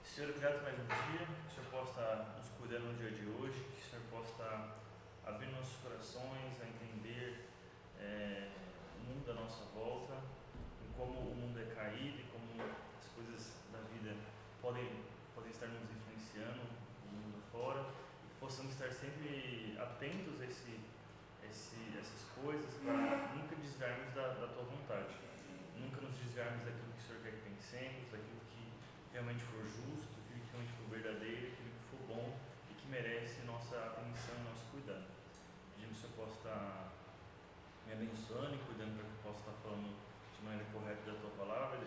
Senhor, obrigado mais um dia, que o Senhor possa nos cuidar no dia de hoje, que o Senhor possa abrir nossos corações a entender o mundo à nossa volta, em como o mundo é caído e como as coisas da vida podem estar nos influenciando no mundo fora, e que possamos estar sempre atentos a essas coisas para nunca desviarmos da Tua vontade, nunca nos desviarmos daquilo que o Senhor quer que pensemos, daquilo que realmente for justo, aquilo que realmente for verdadeiro, aquilo que for bom e que merece nossa atenção e nosso cuidado. Pedimos que o Senhor possa estar me abençoando e cuidando para que eu possa estar falando de maneira correta da Tua palavra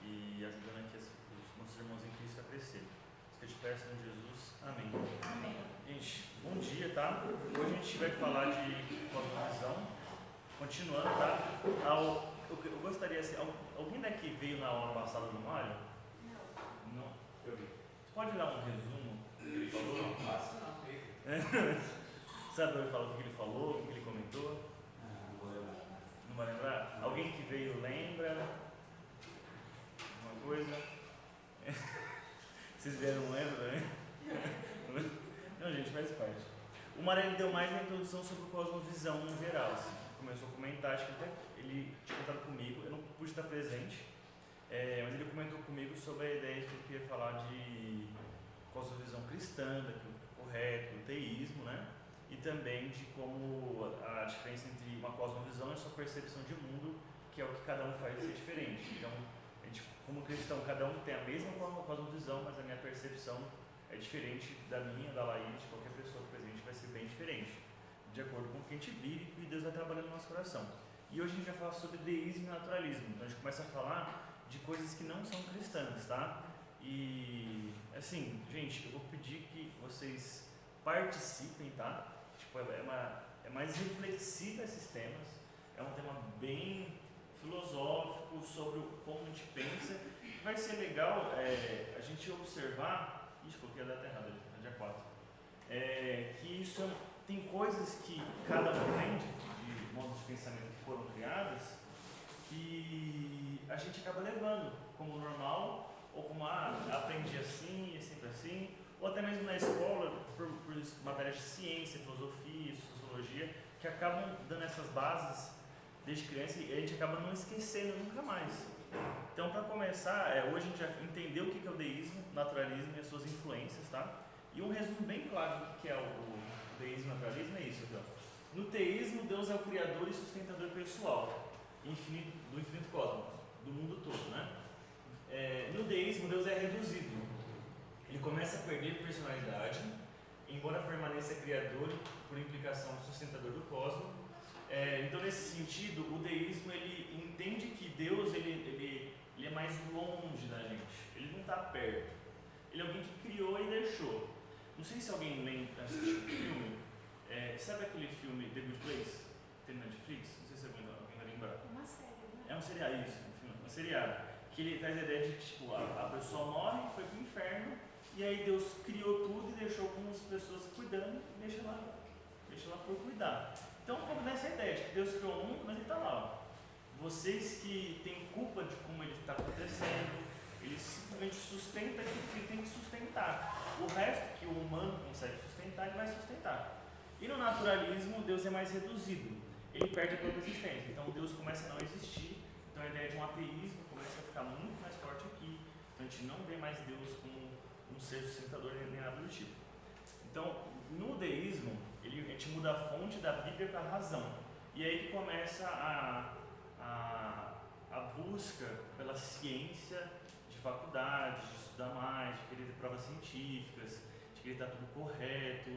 e ajudando aqui os nossos irmãos em Cristo a crescer. Isso que eu te peço em Jesus. Amém. Amém. Gente, bom dia, tá? Hoje a gente vai falar de cosmovisão. Continuando, tá? Eu gostaria, assim, alguém daqui veio na aula passada do Mário? Não, eu vi. Você pode dar um resumo do que ele falou? Não, Sabe o que ele falou, o que ele falou, o que ele comentou? não vou lembrar. Não vai lembrar? Alguém que veio lembra? Alguma coisa? Vocês vieram, não lembram também? Não, gente, faz parte. O Mário deu mais uma introdução sobre o cosmovisão no geral, assim. Começou a comentar, acho que até ele tinha comentado comigo, eu não pude estar presente. Mas ele comentou comigo sobre a ideia de que ele queria falar de cosmovisão cristã, daquilo que é correto, do teísmo, né? E também de como a diferença entre uma cosmovisão e a sua percepção de mundo, que é o que cada um faz ser diferente. Então, a gente, como cristão, cada um tem a mesma cosmovisão, mas a minha percepção é diferente da minha, da Laís, de qualquer pessoa presente, vai ser bem diferente, de acordo com o que a gente vive e que Deus vai trabalhando no nosso coração. E hoje a gente vai falar sobre deísmo e naturalismo. Então a gente começa a falar de coisas que não são cristãs, tá? E assim, gente, eu vou pedir que vocês participem, tá? Tipo, é mais reflexivo esses temas. É um tema bem filosófico sobre como a gente pensa. Vai ser legal a gente observar. Ixi, coloquei a data errada, é dia 4. Que isso tem coisas que cada um tem de modos de pensamento que foram criadas que a gente acaba levando como normal, ou como aprendi assim, é sempre assim, ou até mesmo na escola, por matérias de ciência, filosofia, sociologia, que acabam dando essas bases desde criança e a gente acaba não esquecendo nunca mais. Então, para começar, hoje a gente já entendeu o que é o deísmo, o naturalismo e as suas influências, tá? E um resumo bem claro do que é o deísmo e o naturalismo é isso aqui, ó. No teísmo, Deus é o criador e sustentador pessoal do infinito cosmos, do mundo todo, né? No deísmo, Deus é reduzido. Ele começa a perder personalidade, embora permaneça criador e, por implicação, sustentador do cosmos. Então, nesse sentido, o deísmo ele entende que Deus ele é mais longe da gente, ele não está perto. Ele é alguém que criou e deixou. Não sei se alguém lembra, assistiu o filme. Sabe aquele filme The Good Place? Tem na Netflix? Não sei se alguém vai lembrar. Uma série, né? É um seriado, isso, um seriado. Que ele traz a ideia de tipo, a pessoa morre, foi pro inferno, e aí Deus criou tudo e deixou algumas pessoas cuidando e deixa lá por cuidar. Então, um pouco dessa ideia de que Deus criou o mundo, mas ele está lá. Vocês que têm culpa de como ele está acontecendo, ele simplesmente sustenta aquilo que ele tem que sustentar. O resto que o humano consegue sustentar, ele vai sustentar. E no naturalismo, Deus é mais reduzido. Ele perde a própria existência. Então, Deus começa a não existir. Então, a ideia de um ateísmo começa a ficar muito mais forte aqui. Então, a gente não vê mais Deus como um ser sustentador nem nada do tipo. Então, no deísmo, a gente muda a fonte da Bíblia para a razão. E aí que começa a busca pela ciência de faculdade, de estudar mais, de querer ter provas científicas, de querer estar tudo correto,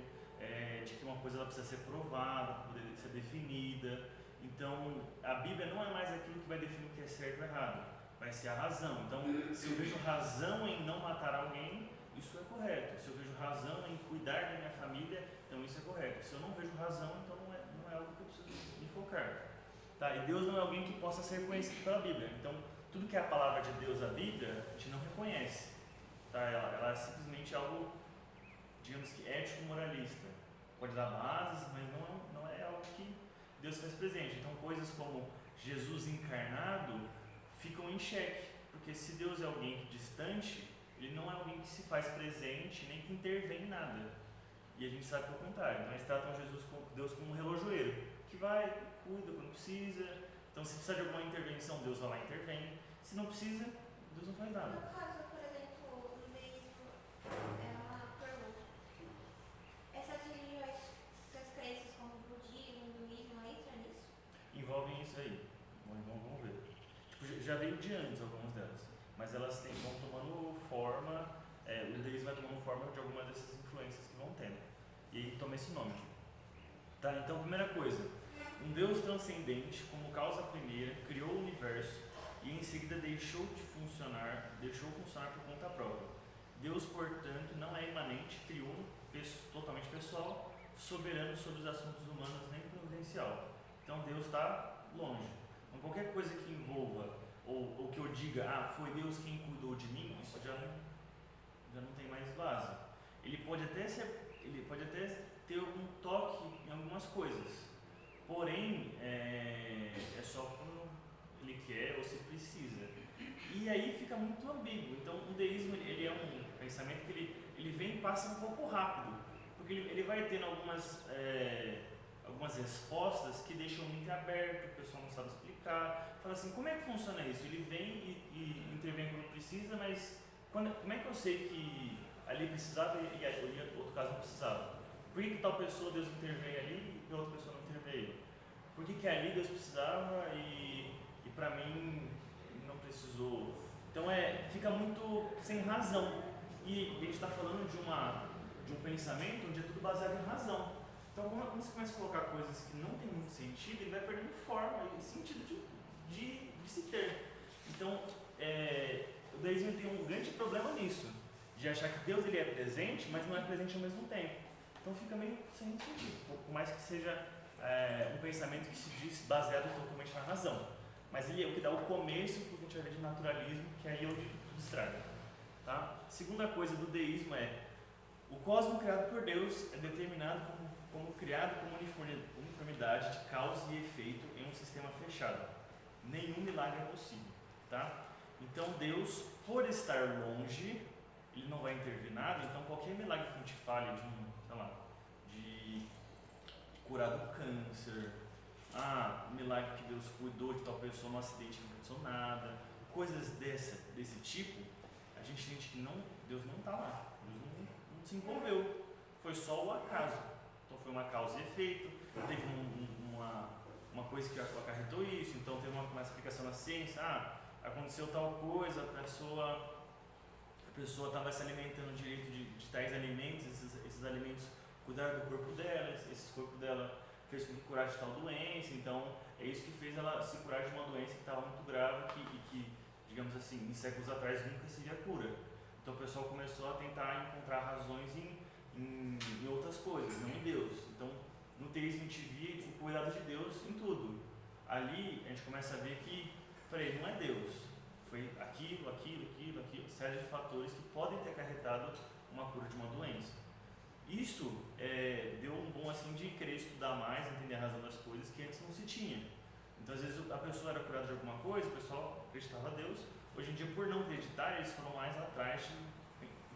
de que uma coisa ela precisa ser provada, para poder ser definida. Então, a Bíblia não é mais aquilo que vai definir o que é certo ou errado, vai ser a razão. Então, se eu vejo razão em não matar alguém, isso é correto. Se eu vejo razão em cuidar da minha família, então isso é correto. Se eu não vejo razão, então não é algo que eu preciso me focar. Tá? E Deus não é alguém que possa ser reconhecido pela Bíblia. Então, tudo que é a palavra de Deus, a Bíblia, a gente não reconhece. Tá? Ela é simplesmente algo, digamos que ético-moralista. Pode dar bases, mas não é algo que Deus faz presente. Então, coisas como Jesus encarnado ficam em xeque. Porque se Deus é alguém distante, ele não é alguém alguém que se faz presente, nem que intervém em nada. E a gente sabe que é o contrário. Então eles tratam Deus como um relojoeiro, que vai, cuida quando precisa. Então se precisa de alguma intervenção, Deus vai lá e intervém. Se não precisa, Deus não faz nada. No caso, por exemplo, do deísmo, é uma pergunta. Essas religiões, essas crenças como o budismo, o hinduísmo, entra nisso? Envolvem isso aí. Vamos ver. Tipo, já veio de antes algumas delas, mas elas vão tomando forma, o deísmo vai tomando forma de algumas dessas influências que vão tendo. E aí toma esse nome. Tá, então, primeira coisa, um Deus transcendente, como causa primeira, criou o universo e em seguida deixou funcionar por conta própria. Deus, portanto, não é imanente, triuno, totalmente pessoal, soberano sobre os assuntos humanos, nem providencial. Então Deus está longe. Então qualquer coisa que envolva, ou que eu diga, foi Deus quem cuidou de mim, isso já não tem mais base. Ele pode até ter algum toque em algumas coisas, porém é só quando ele quer ou se precisa. E aí fica muito ambíguo. Então o deísmo ele é um pensamento que ele vem e passa um pouco rápido, porque ele vai tendo algumas respostas que deixam o link aberto, o pessoal não sabe explicar. Fala assim, como é que funciona isso? Ele vem e intervém quando precisa, mas como é que eu sei que ali precisava e outro caso não precisava? Por que tal pessoa Deus interveio ali e outra pessoa não interveio? Por que ali Deus precisava e para mim não precisou? Então fica muito sem razão. E a gente está falando de um pensamento onde é tudo baseado em razão. Então quando você começa a colocar coisas que não tem muito sentido, ele vai perdendo forma e sentido de se ter. Então o deísmo tem um grande problema nisso, de achar que Deus ele é presente, mas não é presente ao mesmo tempo. Então fica meio sem sentido, por mais que seja um pensamento que se diz baseado totalmente na razão. Mas ele é o que dá o começo para o que a gente vai ver de naturalismo, que aí é onde tudo estraga. Tá? Segunda coisa do deísmo o cosmos criado por Deus é determinado como criado com uniformidade de causa e efeito em um sistema fechado. Nenhum milagre é possível. Tá? Então Deus, por estar longe, ele não vai intervir nada. Então qualquer milagre que a gente fale de curar do câncer, milagre que Deus cuidou de tal pessoa no acidente, não aconteceu nada, coisas desse tipo, a gente sente que Deus não está lá, Deus não se envolveu, foi só o acaso. Então foi uma causa e efeito, teve uma coisa que acarretou isso, então teve uma explicação na ciência, aconteceu tal coisa, a pessoa estava se alimentando direito de tais alimentos, esses alimentos cuidaram do corpo dela, esse corpo dela fez com que curasse tal doença, então é isso que fez ela se curar de uma doença que estava muito grave e que, digamos assim, em séculos atrás nunca seria cura. Então o pessoal começou a tentar encontrar razões em outras coisas, não em Deus. Então no teísmo a gente via o cuidado de Deus em tudo. Ali a gente começa a ver que, peraí, não é Deus, foi aquilo, série de fatores que podem ter acarretado uma cura de uma doença. Isso deu um bom assim de querer estudar mais, entender a razão das coisas que antes não se tinha. Então às vezes a pessoa era curada de alguma coisa, o pessoal acreditava a Deus. Hoje em dia, por não acreditar, eles foram mais atrás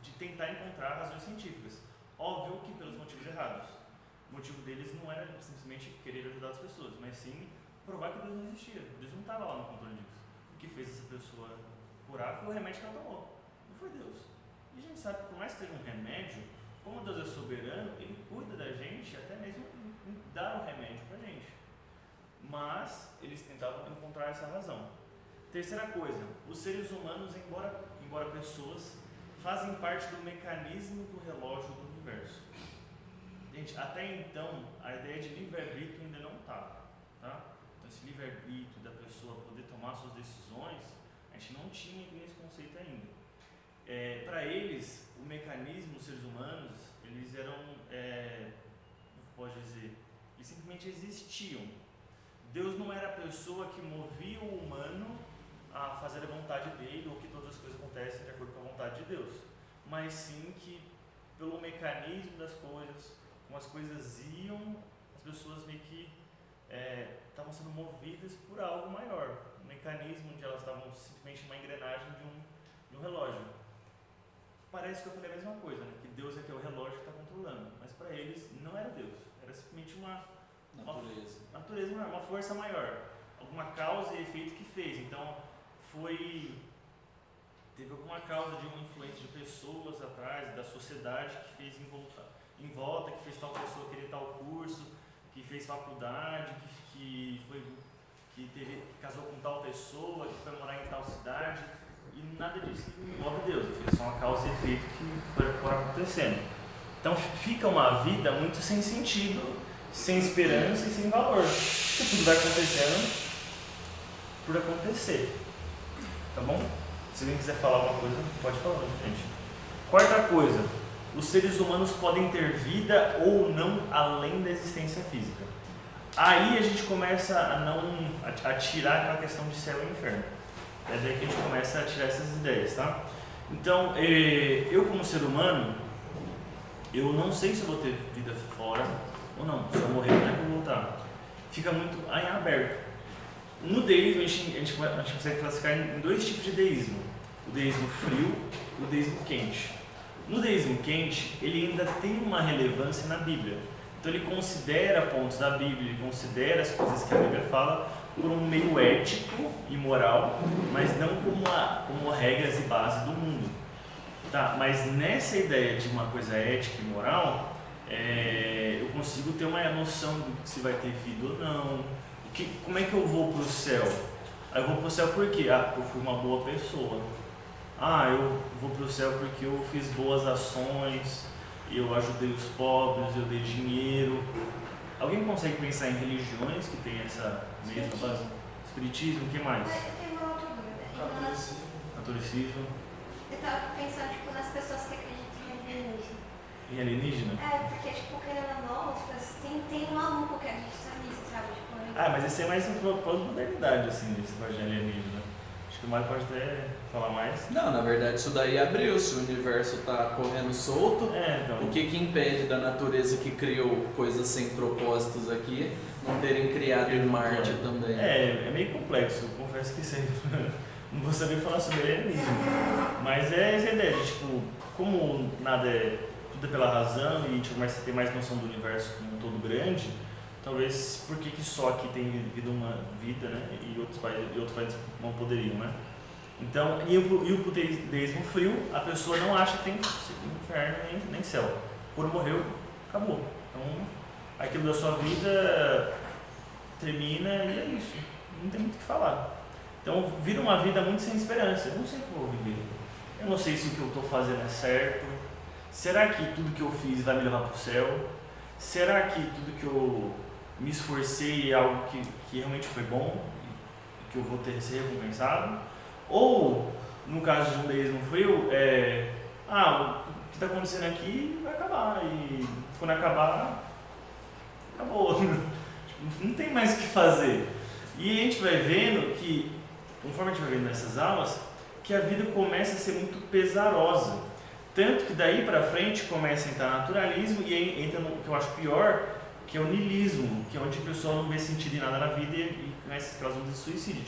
de tentar encontrar razões científicas. Óbvio que pelos motivos errados. O motivo deles não era simplesmente querer ajudar as pessoas, mas sim provar que Deus não existia. Deus não estava lá no controle disso. O que fez essa pessoa curar foi o remédio que ela tomou, não foi Deus. E a gente sabe que por mais que seja um remédio, como Deus é soberano, Ele cuida da gente, até mesmo em dar o remédio pra gente. Mas eles tentavam encontrar essa razão. Terceira coisa, os seres humanos, embora pessoas, fazem parte do mecanismo do relógio do universo. Gente, até então, a ideia de livre-arbítrio ainda não estava. Tá? Então esse livre-arbítrio da pessoa poder tomar suas decisões, a gente não tinha esse conceito ainda. Para eles, o mecanismo, os seres humanos, eles eram, como pode dizer, eles simplesmente existiam. Deus não era a pessoa que movia o humano a fazer a vontade dele ou que todas as coisas acontecem de acordo com a vontade de Deus, mas sim que pelo mecanismo das coisas, como as coisas iam, as pessoas meio que estavam sendo movidas por algo maior, um mecanismo onde elas estavam simplesmente uma engrenagem de um relógio. parece que eu falei a mesma coisa, né? Que Deus é que é o relógio que está controlando. Mas para eles não era Deus. Era simplesmente uma natureza, uma força maior. Alguma causa e efeito que fez. Então, teve alguma causa de uma influência de pessoas atrás, da sociedade que fez em volta, que fez tal pessoa querer tal curso, que fez faculdade, que casou com tal pessoa, que foi morar em tal cidade. E nada disso envolve Deus. É só uma causa e efeito que foi acontecendo. Então fica uma vida muito sem sentido, sem esperança e sem valor. Porque tudo vai acontecendo por acontecer. Tá bom? Se alguém quiser falar alguma coisa, pode falar, gente. Quarta coisa, os seres humanos podem ter vida ou não além da existência física. Aí a gente começa a tirar aquela questão de céu e inferno. É daí que a gente começa a tirar essas ideias, tá? Então, eu como ser humano, eu não sei se eu vou ter vida fora ou não. Se eu morrer, como é que eu vou voltar? Fica muito em aberto. No deísmo, a gente consegue classificar em dois tipos de deísmo. O deísmo frio e o deísmo quente. No deísmo quente, ele ainda tem uma relevância na Bíblia. Então ele considera pontos da Bíblia, ele considera as coisas que a Bíblia fala por um meio ético e moral, mas não como regras e bases do mundo. Tá, mas nessa ideia de uma coisa ética e moral, eu consigo ter uma noção de se vai ter vida ou não. Como é que eu vou para o céu? Eu vou para o céu por quê? Porque eu fui uma boa pessoa. Eu vou para o céu porque eu fiz boas ações, eu ajudei os pobres, eu dei dinheiro. Alguém consegue pensar em religiões que tem essa mesma base? Espiritismo, o que mais? Eu tenho uma outra dúvida. Catolicismo. Eu estava pensando nas pessoas que acreditam em alienígena. Em alienígena? Porque querendo ou não, tem um maluco que acredita nisso, sabe? Mas esse é mais pós-modernidade, assim, esse negócio de alienígena. Acho que o Mário pode até falar mais. Não, na verdade isso daí abriu, se o universo está correndo solto, então. O que impede da natureza que criou coisas sem propósitos aqui não terem criado em Marte também? É meio complexo, eu confesso que sei. Não vou saber falar sobre alienígena. Mas é essa ideia de, como tudo é pela razão e a gente começa a ter mais noção do universo como um todo grande, talvez por que só aqui tem vivido uma vida, né? E outros países não poderiam, né? Então, e o deísmo frio, a pessoa não acha que tem inferno nem céu. Quando morreu, acabou. Então, aquilo da sua vida termina e é isso. Não tem muito o que falar. Então, vira uma vida muito sem esperança. Eu não sei o que eu vou viver. Eu não sei se o que eu estou fazendo é certo. Será que tudo que eu fiz vai me levar para o céu? Será que tudo que eu me esforcei é algo que realmente foi bom e que eu vou ser recompensado? Ou, no caso de um deísmo frio, o que está acontecendo aqui vai acabar e quando acabar, acabou. Não tem mais o que fazer. E a gente vai vendo que, conforme a gente vai vendo nessas aulas, que a vida começa a ser muito pesarosa. Tanto que daí para frente começa a entrar naturalismo e entra no que eu acho pior, que é o niilismo, que é onde a pessoa não vê sentido em nada na vida e começa aquelas ondas de suicídio.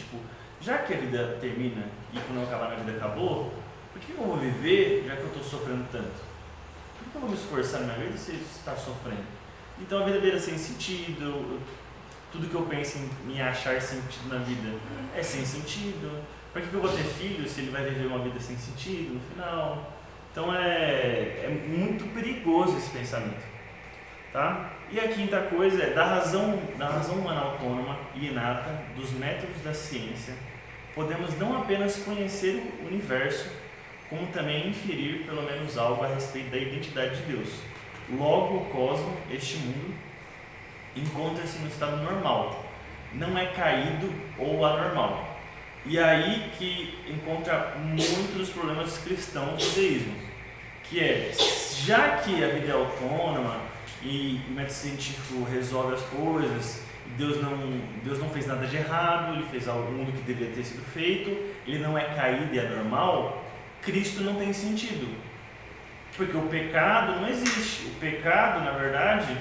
Já que a vida termina e quando eu acabar minha vida acabou, por que eu vou viver já que eu estou sofrendo tanto? Por que eu vou me esforçar na minha vida se está sofrendo? Então a vida vira sem sentido, tudo que eu penso em achar sentido na vida é sem sentido. Por que eu vou ter filho se ele vai viver uma vida sem sentido no final? Então é muito perigoso esse pensamento. Tá? E a quinta coisa é da razão humana autônoma e inata, dos métodos da ciência, podemos não apenas conhecer o universo, como também inferir pelo menos algo a respeito da identidade de Deus. Logo, o cosmos, este mundo, encontra-se no estado normal, não é caído ou anormal. E aí que encontra muitos dos problemas cristãos do deísmo, que é, já que a vida é autônoma e o método científico resolve as coisas, Deus não fez nada de errado, ele fez algo que deveria ter sido feito, ele não é caído e é normal, Cristo não tem sentido. Porque o pecado não existe. O pecado, na verdade,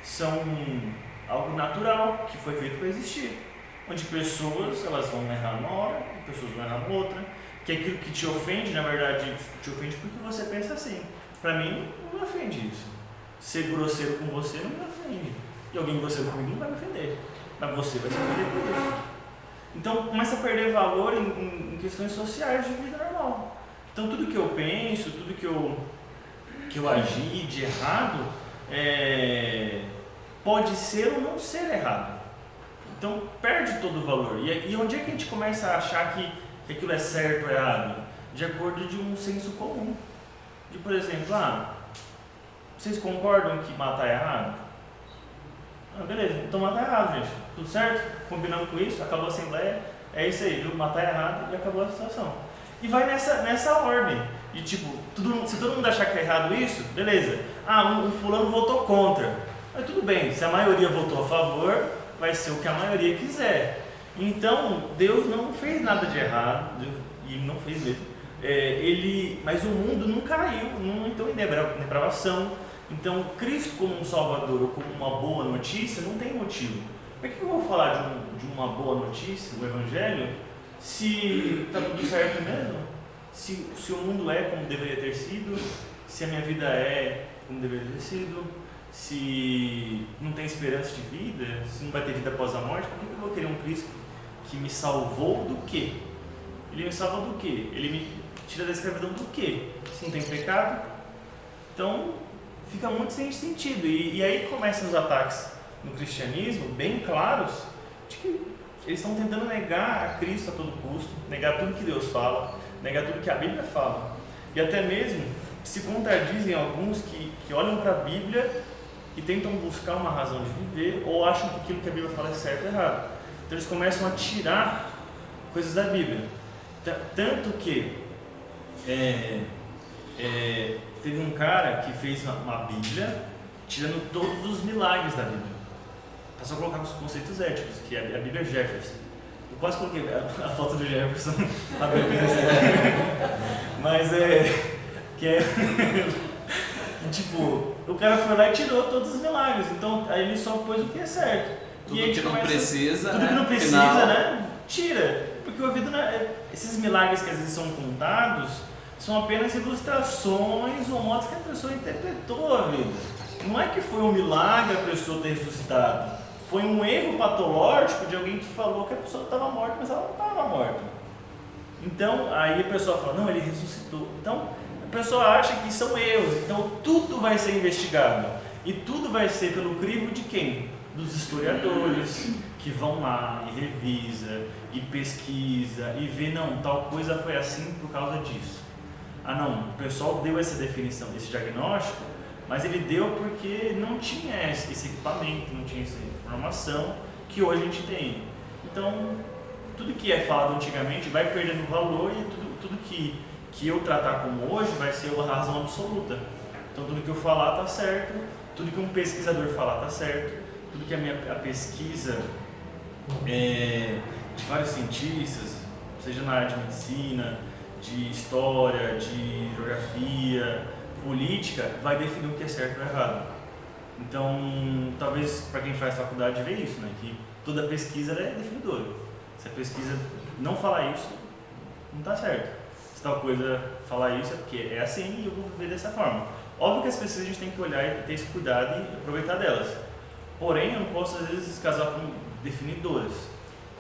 são algo natural, que foi feito para existir. Onde pessoas elas vão errar numa hora, e pessoas vão errar na outra. que aquilo que te ofende, na verdade, te ofende porque você pensa assim. Pra mim, não me ofende isso. Ser grosseiro com você não me ofende. E alguém grosseiro comigo não vai me ofender. Mas você vai se ofender por isso. Então, começa a perder valor em questões sociais de vida normal. Então, tudo que eu penso, tudo que eu agi de errado, pode ser ou não ser errado. Então, perde todo o valor. E onde é que a gente começa a achar que aquilo é certo ou errado? De acordo de um senso comum. De, por exemplo, vocês concordam que matar é errado? Beleza, então matar é errado, gente. Tudo certo? Combinamos com isso, acabou a assembleia, é isso aí, viu? Matar é errado e acabou a situação. E vai nessa ordem. De tipo, se todo mundo achar que é errado isso, beleza. Um fulano votou contra. Mas tudo bem, se a maioria votou a favor, vai ser o que a maioria quiser. Então, Deus não fez nada de errado, e não fez mesmo. Mas o mundo não caiu, não entrou em depravação. Então, Cristo como um Salvador ou como uma boa notícia não tem motivo. Por que eu vou falar de uma boa notícia, o Evangelho, se está tudo certo mesmo? Se o mundo é como deveria ter sido, se a minha vida é como deveria ter sido, se não tem esperança de vida, se não vai ter vida após a morte, por que eu vou querer um Cristo que me salvou do quê? Ele me salva do quê? Ele me tira da escravidão do quê? Se não tem pecado? Então, fica muito sem sentido. E aí começam os ataques no cristianismo, bem claros, de que eles estão tentando negar a Cristo a todo custo, negar tudo que Deus fala, negar tudo que a Bíblia fala. E até mesmo se contradizem alguns que olham para a Bíblia e tentam buscar uma razão de viver, ou acham que aquilo que a Bíblia fala é certo ou errado. Então eles começam a tirar coisas da Bíblia. Tanto que teve um cara que fez uma Bíblia tirando todos os milagres da Bíblia. É só colocar os conceitos éticos, que a Bíblia é Jefferson. Eu quase coloquei a foto do Jefferson na Bíblia. Mas tipo, o cara foi lá e tirou todos os milagres. Então aí ele só pôs o que é certo. Tudo que não precisa, tudo que não precisa, né? Tira. Porque a vida, esses milagres que às vezes são contados são apenas ilustrações ou modos que a pessoa interpretou a vida. Não é que foi um milagre a pessoa ter ressuscitado. Foi um erro patológico de alguém que falou que a pessoa estava morta, mas ela não estava morta. Então, aí a pessoa fala, não, ele ressuscitou. Então, a pessoa acha que são erros. Então, tudo vai ser investigado. E tudo vai ser pelo crivo de quem? Dos historiadores, que vão lá e revisa, e pesquisa, e vê, não, tal coisa foi assim por causa disso. Não, o pessoal deu essa definição, esse diagnóstico, mas ele deu porque não tinha esse equipamento, não tinha essa informação que hoje a gente tem. Então, tudo que é falado antigamente vai perdendo valor e tudo que eu tratar como hoje vai ser a razão absoluta. Então, tudo que eu falar está certo, tudo que um pesquisador falar está certo, tudo que a pesquisa de vários cientistas, seja na área de medicina, de história, de geografia, política, vai definir o que é certo ou errado. Então, talvez para quem faz faculdade vê isso, né? Que toda pesquisa é definidora. Se a pesquisa não falar isso, não está certo. Se tal coisa falar isso é porque é assim e eu vou viver dessa forma. Óbvio que as pesquisas a gente tem que olhar e ter esse cuidado e aproveitar delas. Porém, eu não posso às vezes casar com definidoras.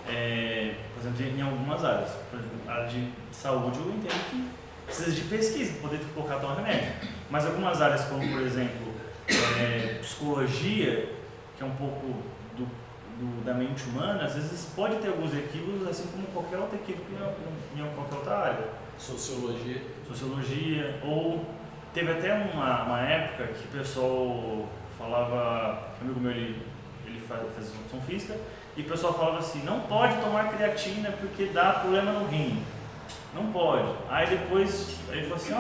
Por exemplo, em algumas áreas. Por exemplo, a área de saúde eu entendo que precisa de pesquisa para poder colocar tal remédio. Mas algumas áreas, como por exemplo, psicologia, que é um pouco da mente humana, às vezes pode ter alguns equívocos, assim como qualquer outro equívoco em qualquer outra área. Sociologia, ou teve até uma época que o pessoal falava, um amigo meu ele faz educação física, e o pessoal falava assim, não pode tomar creatina porque dá problema no rim. Não pode. Aí depois ele falou assim,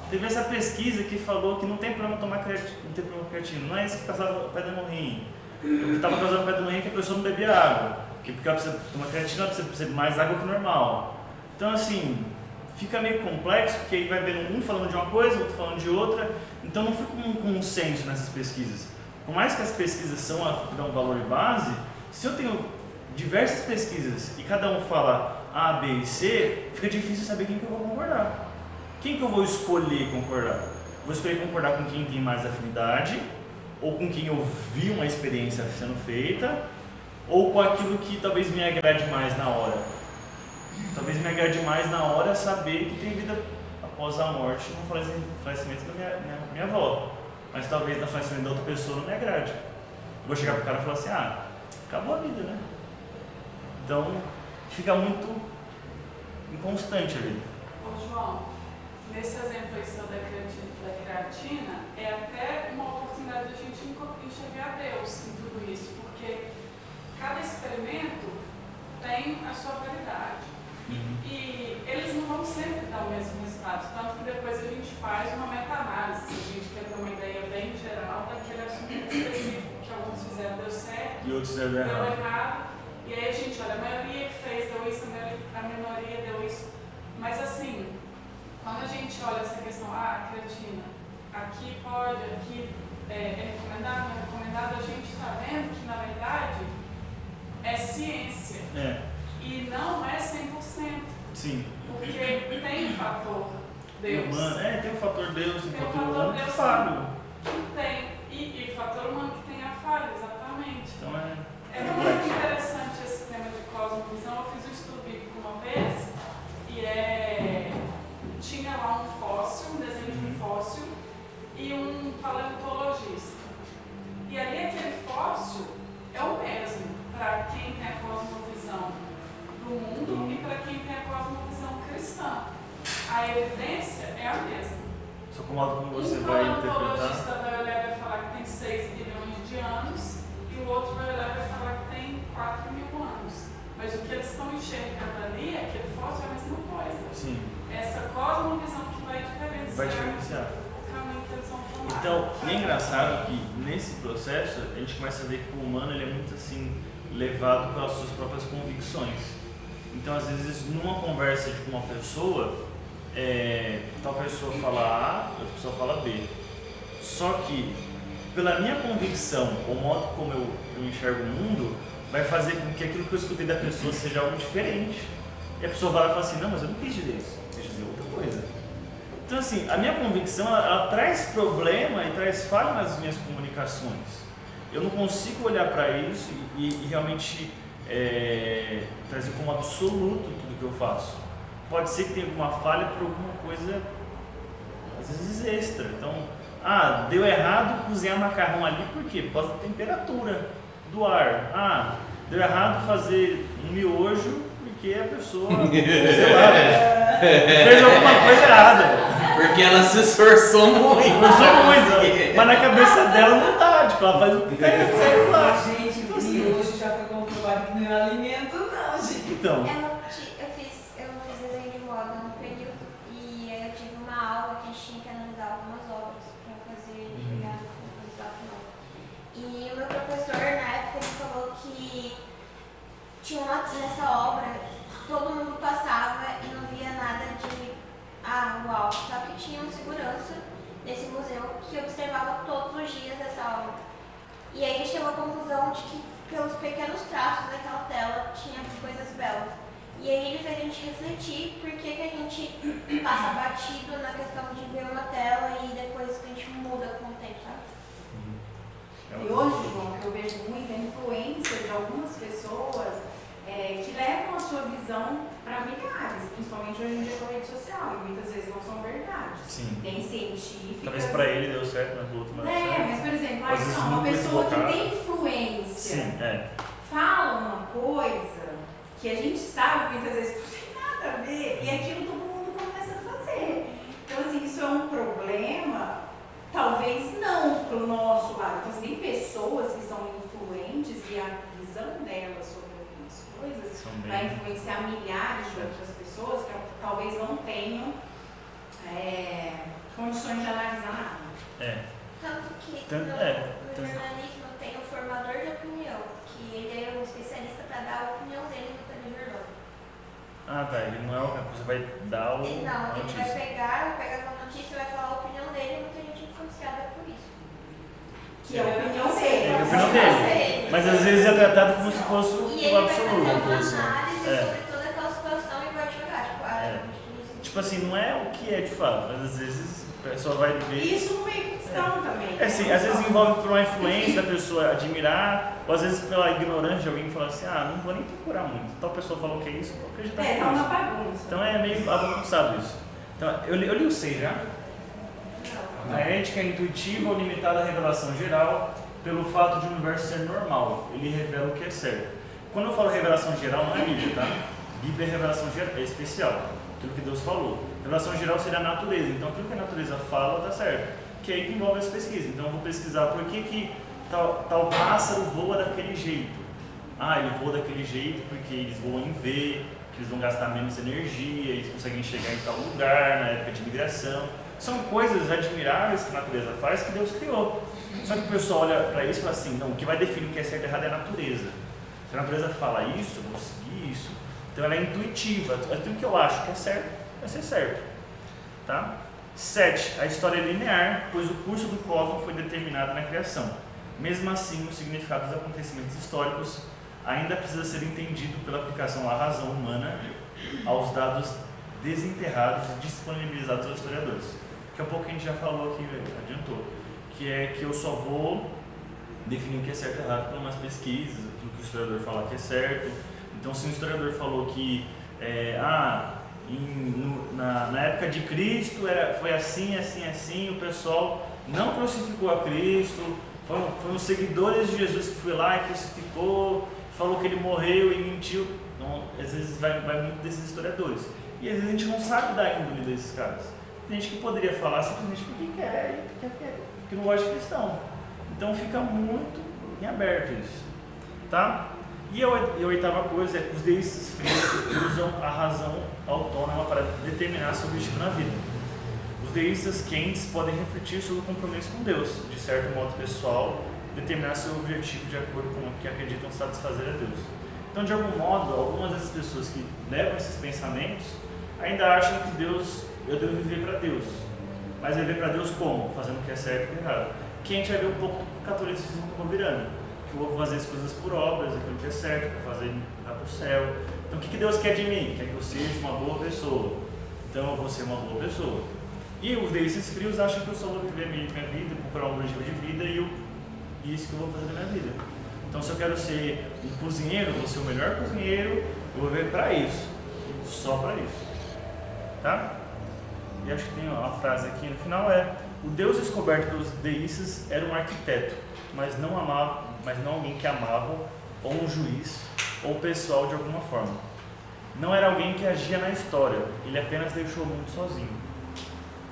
teve essa pesquisa que falou que não tem problema tomar creatina, não é isso que causava pedra no rim. O que estava causando pedra no rim é que a pessoa não bebia água, porque ela precisa tomar creatina, ela precisa beber mais água que normal. Então assim, fica meio complexo, porque aí vai vendo um falando de uma coisa, outro falando de outra, então não fica um consenso nessas pesquisas. Por mais que as pesquisas são a que dão valor e base, se eu tenho diversas pesquisas e cada um fala A, B e C, fica difícil saber quem que eu vou concordar. Quem que eu vou escolher concordar? Vou escolher concordar com quem tem mais afinidade, ou com quem eu vi uma experiência sendo feita, ou com aquilo que talvez me agrade mais na hora. Talvez me agrade mais na hora saber que tem vida após a morte no falecimento da minha avó. Mas talvez no falecimento da outra pessoa não me agrade. Vou chegar pro cara e falar assim, acabou a vida, né? Então, fica muito inconstante ali. Ô João, nesse exemplo aí seu da creatina, é até uma oportunidade de a gente enxergar Deus em tudo isso, porque cada experimento tem a sua validade. E eles não vão sempre dar o mesmo resultado, tanto que depois a gente faz uma meta-análise, a gente quer ter uma ideia bem geral daquele assunto específico, que alguns fizeram deu certo, E outros deu deu errado. errado, e aí a gente olha, a maioria que fez deu isso, a minoria deu isso. Mas assim, quando a gente olha essa questão, creatina, aqui pode, aqui é recomendado, não é recomendado, a gente está vendo que na verdade é ciência. E não é 100%. Sim. Porque tem o fator Deus. Tem o fator Deus, tem o fator fator humano que falho. Que tem. E o fator humano que tem a falha, exatamente. Então é muito interessante esse tema de cosmovisão. Eu fiz um estudo bíblico uma vez e tinha lá um fóssil, um desenho de um fóssil e um paleontologista. E ali aquele fóssil é o mesmo para quem tem a cosmovisão do mundo e para quem tem a cosmovisão cristã. A evidência é a mesma. Só com o modo como você vai interpretar. Um paleontologista vai olhar e vai falar que tem 6 bilhões de anos e o outro vai olhar e vai falar que tem 4.000 anos. Mas o que eles estão enxergando ali, aquele fóssil, é a mesma coisa. Sim. Essa cosmovisão que vai diferenciar. O caminho que eles vão tomar. Então, é engraçado que nesse processo a gente começa a ver que o humano ele é muito assim levado pelas suas próprias convicções. Então, às vezes, numa conversa com uma pessoa, tal pessoa fala A, outra pessoa fala B. Só que, pela minha convicção, o modo como eu enxergo o mundo, vai fazer com que aquilo que eu escutei da pessoa seja algo diferente. E a pessoa vai lá e fala assim, não, mas eu não quis dizer isso, eu quis dizer outra coisa. Então, assim, a minha convicção, ela traz problema e traz falha nas minhas comunicações. Eu não consigo olhar para isso e realmente trazer como absoluto tudo que eu faço. Pode ser que tenha alguma falha por alguma coisa, às vezes extra. Então, deu errado cozinhar macarrão ali, por quê? Por causa da temperatura do ar. Deu errado fazer um miojo porque a pessoa, sei lá, fez alguma coisa errada. Porque ela se esforçou muito. Mas na cabeça dela não dá, tipo, ela faz o que tem certo lá. Gente, o miojo já foi comprovado que não é alimento, não, gente. Então. Eu fiz desenho de moda no período e aí eu tive uma aula que a gente tinha que analisar algumas obras para fazer chegar no resultado final. E o meu professor, na época, ele falou que tinha nessa obra, todo mundo passava e não via nada de uau. Só que tinha um segurança desse museu que observava todos os dias essa obra. E aí ele chegou à conclusão de que pelos pequenos traços daquela tela tinha coisas belas. E aí ele fez a gente refletir por que a gente passa batido na questão de ver uma tela e depois a gente muda com o tempo, sabe? E hoje, João, que eu vejo muita influência de algumas pessoas que levam a sua visão para milhares, principalmente hoje em dia com a rede social, e muitas vezes não são verdades. Sim. Nem científicas. Talvez para ele deu certo, mas pro outro não deu certo. Mas por exemplo, Às vezes uma muito pessoa que equivocado. tem influência Sim, fala uma coisa que a gente sabe que muitas vezes não tem nada a ver, e aquilo todo mundo começa a fazer. Então, assim, isso é um problema, talvez não para o nosso lado. Então, assim, tem pessoas que são influentes e a visão delas sobre algumas coisas vai influenciar milhares de outras pessoas que talvez não tenham condições de analisar nada. Tanto que no jornalismo tem o formador de opinião, que ele é um especialista para dar a opinião dele no telejornal. Ele não é o que você vai dar o Não, ele vai notícia. pegar a notícia e vai falar a opinião dele e muita gente é influenciada por isso. Que é a opinião dele. É a opinião dele. Mas às vezes é tratado como se fosse E o ele vai fazer uma absoluto. análise sobre toda aquela situação tipo assim, não é o que é de fato, mas às vezes a pessoa vai ver. Isso no meio cristão também. É assim, às vezes envolve por uma influência da pessoa admirar, ou às vezes pela ignorância de alguém falar assim, não vou nem procurar muito. Tal pessoa falou que é isso, vou acreditar que é tá uma isso. bagunça. Então é meio bagunçado isso. Então, eu li o 6 já. A ética é intuitiva ou limitada à revelação geral, pelo fato de o universo ser normal, ele revela o que é certo. Quando eu falo revelação geral, não é Bíblia, tá? Bíblia é revelação geral, é especial, aquilo que Deus falou. Revelação geral seria a natureza, então aquilo que a natureza fala tá certo, que é aí que envolve essa pesquisa. Então eu vou pesquisar por que tal pássaro voa daquele jeito. Ele voa daquele jeito porque eles voam em V, que eles vão gastar menos energia, eles conseguem chegar em tal lugar na época de migração. São coisas admiráveis que a natureza faz, que Deus criou. Só que o pessoal olha para isso e fala assim, não, o que vai definir o que é certo e errado é a natureza. Se a natureza fala isso, eu vou seguir isso. Então ela é intuitiva, tudo que eu acho que é certo, vai ser certo. Tá? 7. A história é linear, pois o curso do cosmos foi determinado na criação. Mesmo assim, o significado dos acontecimentos históricos ainda precisa ser entendido pela aplicação à razão humana aos dados desenterrados e disponibilizados aos historiadores. Que é um pouco que a gente já falou aqui, adiantou, que é que eu só vou definir o que é certo e errado por umas pesquisas, aquilo que o historiador fala que é certo. Então, se o historiador falou que na época de Cristo foi assim, o pessoal não crucificou a Cristo, foram os seguidores de Jesus que foi lá e crucificou, falou que ele morreu e mentiu. Então, às vezes vai muito desses historiadores. E às vezes a gente não sabe da índole desses caras. Tem gente que poderia falar simplesmente porque quer, porque não gosta de cristão. Então fica muito em aberto isso. Tá? E a oitava coisa é que os deístas frios usam a razão autônoma para determinar seu objetivo na vida. Os deístas quentes podem refletir sobre o compromisso com Deus, de certo modo pessoal, determinar seu objetivo de acordo com o que acreditam satisfazer a Deus. Então, de algum modo, algumas dessas pessoas que levam esses pensamentos ainda acham que eu devo viver para Deus. Mas viver para Deus como? Fazendo o que é certo e o que é errado. Que a gente vai ver um pouco do catolicismo que eu vou virando. Que eu vou fazer as coisas por obras, aquilo que é certo, para fazer ir para o céu. Então, o que Deus quer de mim? Quer que eu seja uma boa pessoa. Então, eu vou ser uma boa pessoa. E os deístas frios acham que eu só vou viver minha vida, procurar um objetivo de vida e isso que eu vou fazer na minha vida. Então, se eu quero ser um cozinheiro, eu vou ser o melhor cozinheiro, eu vou viver para isso. Só para isso. Tá? E acho que tem uma frase aqui no final, o Deus descoberto pelos deístas era um arquiteto, mas não alguém que amava, ou um juiz, ou pessoal de alguma forma. Não era alguém que agia na história, ele apenas deixou o mundo sozinho.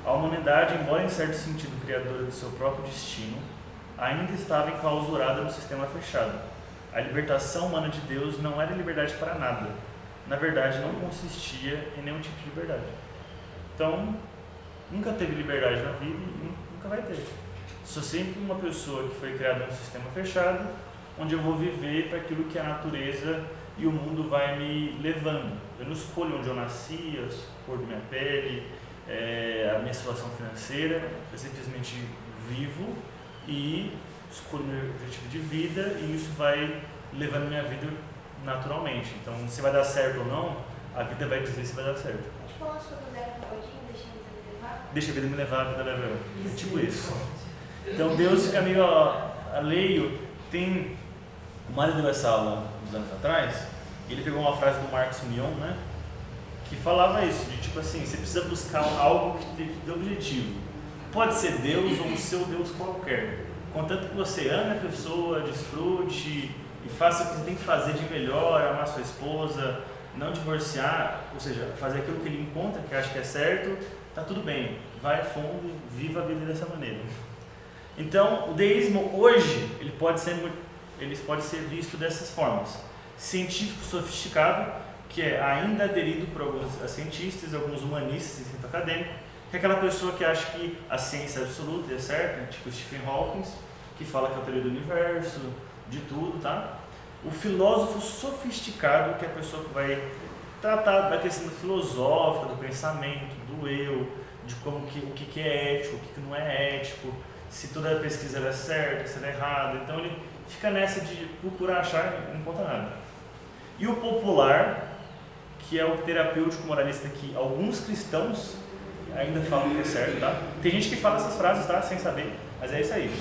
A humanidade, embora em certo sentido criadora de seu próprio destino, ainda estava enclausurada no sistema fechado. A libertação humana de Deus não era liberdade para nada. Na verdade, não consistia em nenhum tipo de liberdade. Então, nunca teve liberdade na vida e nunca vai ter. Sou sempre uma pessoa que foi criada num sistema fechado, onde eu vou viver para aquilo que a natureza e o mundo vai me levando. Eu não escolho onde eu nasci, a cor da minha pele, a minha situação financeira. Eu simplesmente vivo e escolho meu objetivo de vida e isso vai levando minha vida naturalmente. Então, se vai dar certo ou não, a vida vai dizer se vai dar certo. A gente falou sobre o Zé Pagodinho, deixa a vida me levar? Deixa a vida me levar, a vida leva eu. É tipo isso. Então, Deus fica meio alheio. Tem... O Mário deu essa aula uns anos atrás, e ele pegou uma frase do Marcos Mion, né? Que falava isso, de tipo assim, você precisa buscar algo que te dê objetivo. Pode ser Deus ou o seu Deus qualquer. Contanto que você ame a pessoa, desfrute e faça o que você tem que fazer de melhor, amar sua esposa, não divorciar, ou seja, fazer aquilo que ele encontra, que acha que é certo, tá tudo bem. Vai a fundo, viva a vida dessa maneira. Então, o deísmo hoje, ele pode ser visto dessas formas. Científico sofisticado, que é ainda aderido por alguns cientistas, alguns humanistas e centro acadêmico, que é aquela pessoa que acha que a ciência é absoluta e é certa, tipo Stephen Hawking, que fala que é a teoria do universo, de tudo, tá? O filósofo sofisticado, que é a pessoa que vai tratar da questão filosófica, do pensamento, do eu, de como o que é ético, o que não é ético, se toda a pesquisa é certa, se ela é errada. Então ele fica nessa de procurar achar e não encontra nada. E o popular, que é o terapêutico moralista que alguns cristãos ainda falam que é certo, tá? Tem gente que fala essas frases, tá? Sem saber, mas é isso aí.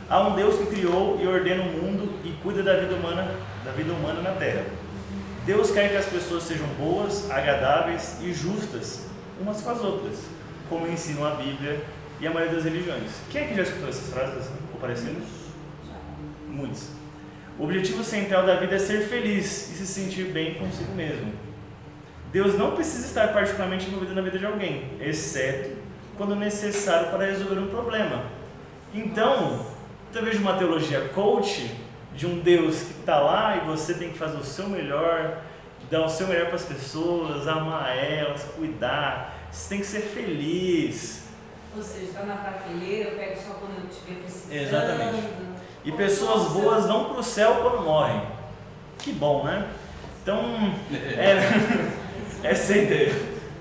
Há um Deus que criou e ordena o mundo e cuida da vida humana na Terra. Deus quer que as pessoas sejam boas, agradáveis e justas umas com as outras, como ensinam a Bíblia e a maioria das religiões. Quem é que já escutou essas frases ou parecidas? Muitos. O objetivo central da vida é ser feliz e se sentir bem consigo mesmo. Deus não precisa estar particularmente envolvido na vida de alguém, exceto quando necessário para resolver um problema. Então, talvez uma teologia coach, de um Deus que está lá e você tem que fazer o seu melhor, dar o seu melhor para as pessoas, amar elas, cuidar, você tem que ser feliz. Ou seja, está na prateleira, eu pego só quando eu estiver precisando. Exatamente. E pessoas boas vão para o céu quando morrem. Que bom, né? Então, essa é a ideia.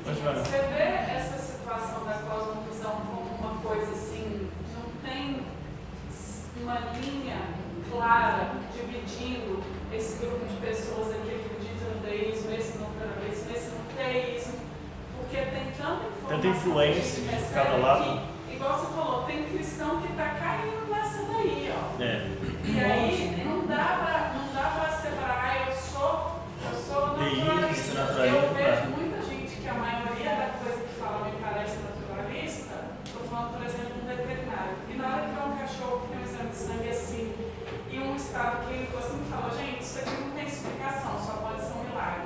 Você vê essa situação da cosmovisão como uma coisa assim, não tem uma linha clara dividindo esse grupo de pessoas aqui que acreditam no deísmo, esse no teísmo, porque tem tanta influência de cada lado. Que, igual você falou, tem cristão que está caindo nessa daí, ó. E aí não dá para separar, eu sou naturalista. Eu vejo muita gente que a maioria da coisa que fala me parece naturalista. Estou falando, por exemplo, um veterinário. E na hora que vai um cachorro que tem um exame de sangue assim, e um estado clínico assim, fala, gente, isso aqui não tem explicação, só pode ser um milagre.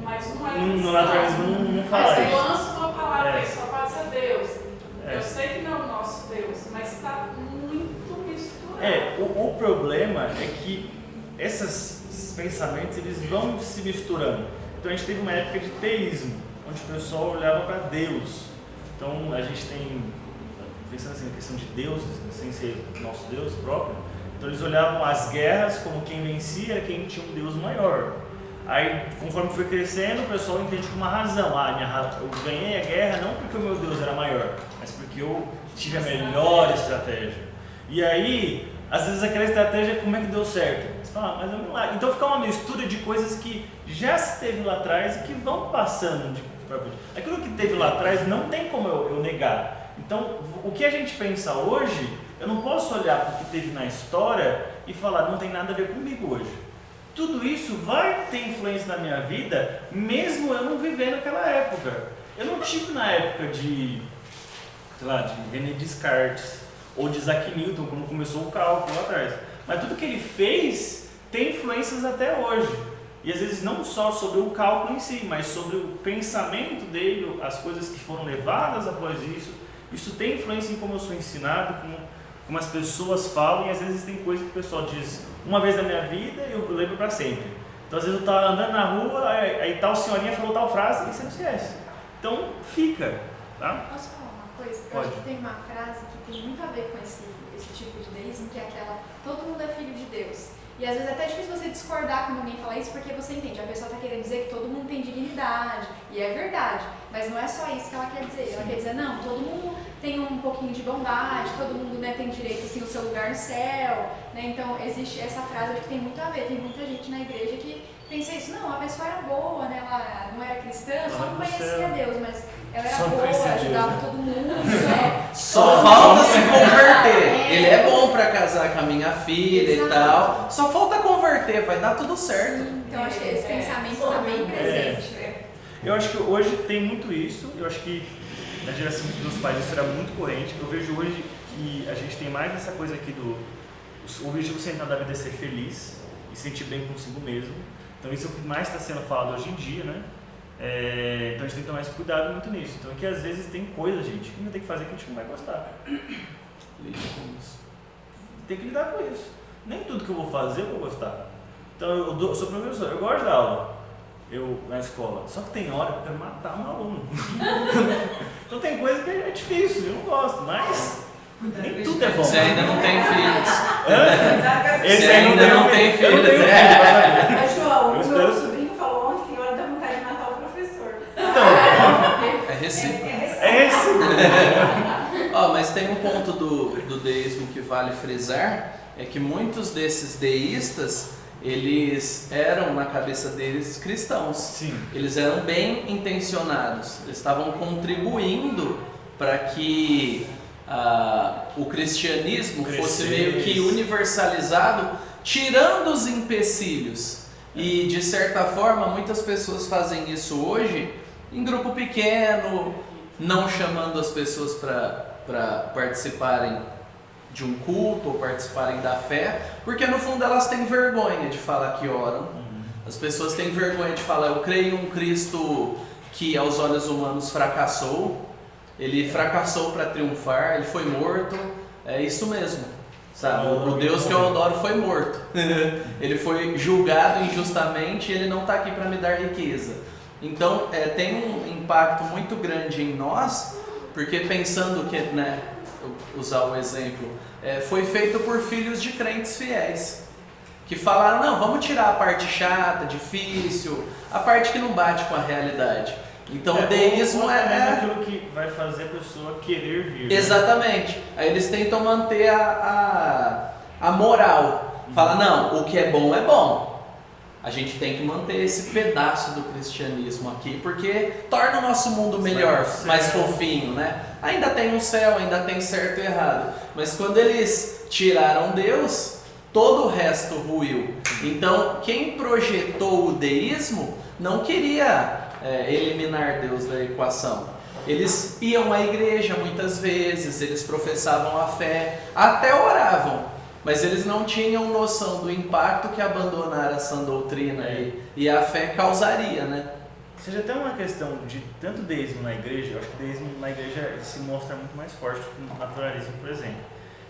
Mas não é isso. No naturalismo não fala mas isso. eu lanço uma palavra aí, só pode ser Deus. Eu sei que não é o nosso Deus, mas está muito misturado. O problema é que esses pensamentos eles vão se misturando. Então a gente teve uma época de teísmo, onde o pessoal olhava para Deus. Então a gente tem, pensando assim, na questão de deuses, sem ser nosso Deus próprio, então eles olhavam as guerras como quem vencia era quem tinha um Deus maior. Aí, conforme foi crescendo, o pessoal entende com uma razão. Eu ganhei a guerra não porque o meu Deus era maior, mas porque eu tive a melhor estratégia. E aí, às vezes aquela estratégia, como é que deu certo? Você fala, mas vamos lá. Então fica uma mistura de coisas que já se teve lá atrás e que vão passando. Aquilo que teve lá atrás não tem como eu negar. Então, o que a gente pensa hoje, eu não posso olhar para o que teve na história e falar, não tem nada a ver comigo hoje. Tudo isso vai ter influência na minha vida, mesmo eu não vivendo aquela época. Eu não tive na época de René Descartes ou de Isaac Newton, quando começou o cálculo lá atrás. Mas tudo que ele fez tem influências até hoje. E às vezes não só sobre o cálculo em si, mas sobre o pensamento dele, as coisas que foram levadas após isso. Isso tem influência em como eu sou ensinado, como as pessoas falam, e às vezes tem coisa que o pessoal diz uma vez na minha vida e eu lembro para sempre. Então às vezes eu estava andando na rua, aí tal senhorinha falou tal frase e você não esquece. Então fica, tá? Posso falar uma coisa? Eu Pode. acho que tem uma frase que tem muito a ver com esse tipo de deísmo, que é aquela, todo mundo é filho de Deus. E às vezes é até difícil você discordar quando alguém fala isso, porque você entende, a pessoa está querendo dizer que todo mundo tem dignidade, e é verdade, mas não é só isso que ela quer dizer. Ela quer dizer, não, todo mundo tem um pouquinho de bondade, todo mundo, né, tem direito assim, ao seu lugar no céu, né? Então existe essa frase que tem muito a ver, tem muita gente na igreja que pensa isso, não, a pessoa era boa, né? Ela não era cristã, só não conhecia Deus, mas ela era boa, ajudava todo mundo, né? Só falta se converter. Ele é bom pra casar com a minha filha e tal. Só falta converter, vai dar tudo certo. Sim, então acho que esse pensamento está bem presente. Eu acho que hoje tem muito isso. Eu acho que na geração dos meus pais isso era muito corrente. Eu vejo hoje que a gente tem mais essa coisa aqui o objetivo central da vida é ser feliz e sentir bem consigo mesmo. Então isso é o que mais está sendo falado hoje em dia, né? Então a gente tem que tomar esse cuidado muito nisso. Então que às vezes tem coisa, gente, que a gente tem que fazer que a gente não vai gostar. Lide com isso. Tem que lidar com isso. Nem tudo que eu vou fazer eu vou gostar. Então eu sou professor, eu gosto da aula, na escola. Só que tem hora que eu quero matar um aluno. Então tem coisa que é difícil, eu não gosto, mas nem tudo é bom. Você ainda não tem filhos. Esse Você ainda não tem filhos. Eu não tenho filho, Mas, João, Eu o espero- meu sobrinho falou ontem que tem hora da vontade de matar o professor. É recíproco. É esse. Ó, mas tem um ponto do deísmo que vale frisar, é que muitos desses deístas, eles eram, na cabeça deles, cristãos. Sim. Eles eram bem intencionados, eles estavam contribuindo para que o cristianismo fosse meio que universalizado, tirando os empecilhos. E de certa forma, muitas pessoas fazem isso hoje em grupo pequeno, não chamando as pessoas para participarem de um culto ou participarem da fé, porque no fundo elas têm vergonha de falar que oram. As pessoas têm vergonha de falar: eu creio em um Cristo que aos olhos humanos fracassou, ele fracassou para triunfar, ele foi morto, é isso mesmo, sabe? O Deus que eu adoro foi morto, ele foi julgado injustamente e ele não está aqui para me dar riqueza. Então tem um impacto muito grande em nós, porque pensando que, né, usar o exemplo, foi feito por filhos de crentes fiéis, que falaram: não, vamos tirar a parte chata, difícil, a parte que não bate com a realidade. Então o deísmo é aquilo que vai fazer a pessoa querer vir. Exatamente. Né? Aí eles tentam manter a moral. Fala: não, o que é bom. A gente tem que manter esse pedaço do cristianismo aqui, porque torna o nosso mundo melhor, mais fofinho, né? Ainda tem um céu, ainda tem certo e errado. Mas quando eles tiraram Deus, todo o resto ruiu. Então, quem projetou o deísmo não queria eliminar Deus da equação. Eles iam à igreja muitas vezes, eles professavam a fé, até oravam. Mas eles não tinham noção do impacto que abandonar essa doutrina e a fé causaria, né? Seja até uma questão de tanto deísmo na igreja, eu acho que o deísmo na igreja se mostra muito mais forte do que o naturalismo, por exemplo.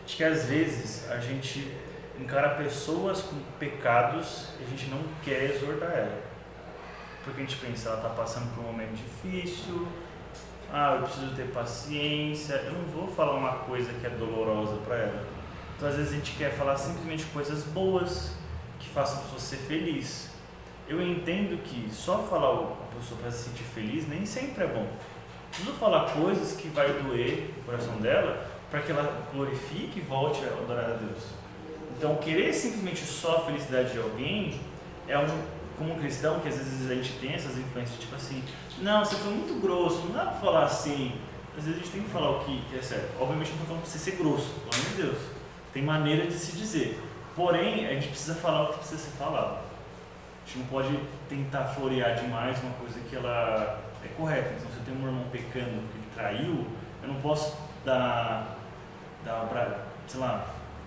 Acho que às vezes a gente encara pessoas com pecados e a gente não quer exortar ela. Porque a gente pensa: ela está passando por um momento difícil, eu preciso ter paciência, eu não vou falar uma coisa que é dolorosa para ela. Então às vezes a gente quer falar simplesmente coisas boas, que façam a pessoa ser feliz. Eu entendo que só falar a pessoa para se sentir feliz nem sempre é bom. Preciso falar coisas que vai doer o coração dela, para que ela glorifique e volte a adorar a Deus. Então querer simplesmente só a felicidade de alguém como um cristão, que às vezes a gente tem essas influências, tipo assim: não, você foi muito grosso, não dá para falar assim. Às vezes a gente tem que falar o que é certo. Obviamente não estou falando para você ser grosso, pelo amor de Deus. Tem maneira de se dizer. Porém, a gente precisa falar o que precisa ser falado. A gente não pode tentar florear demais uma coisa que ela é correta. Então, se eu tenho um irmão pecando que ele traiu, eu não posso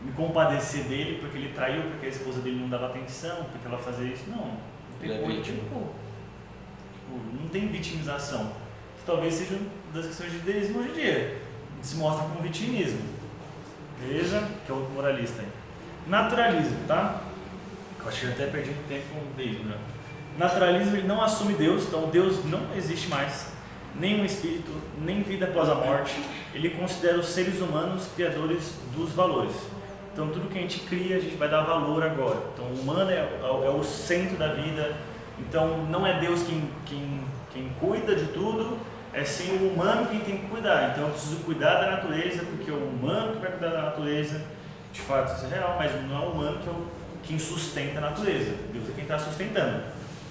me compadecer dele porque ele traiu, porque a esposa dele não dava atenção, porque ela fazia isso. Não tem vitimização. Que talvez seja uma das questões de deísmo hoje em dia. Se mostra como vitimismo. Beleza? Que é o moralista aí. Naturalismo, tá? Eu acho que eu até perdi muito tempo com o deísmo, né? Naturalismo, ele não assume Deus, então Deus não existe mais, nem um espírito, nem vida após a morte. Ele considera os seres humanos criadores dos valores. Então tudo que a gente cria, a gente vai dar valor agora. Então o humano é o centro da vida. Então não é Deus quem cuida de tudo, é sim o humano quem tem que cuidar. Então eu preciso cuidar da natureza, porque é o humano que vai cuidar da natureza. De fato isso é real, mas não é o humano que é quem sustenta a natureza. Deus é quem está sustentando.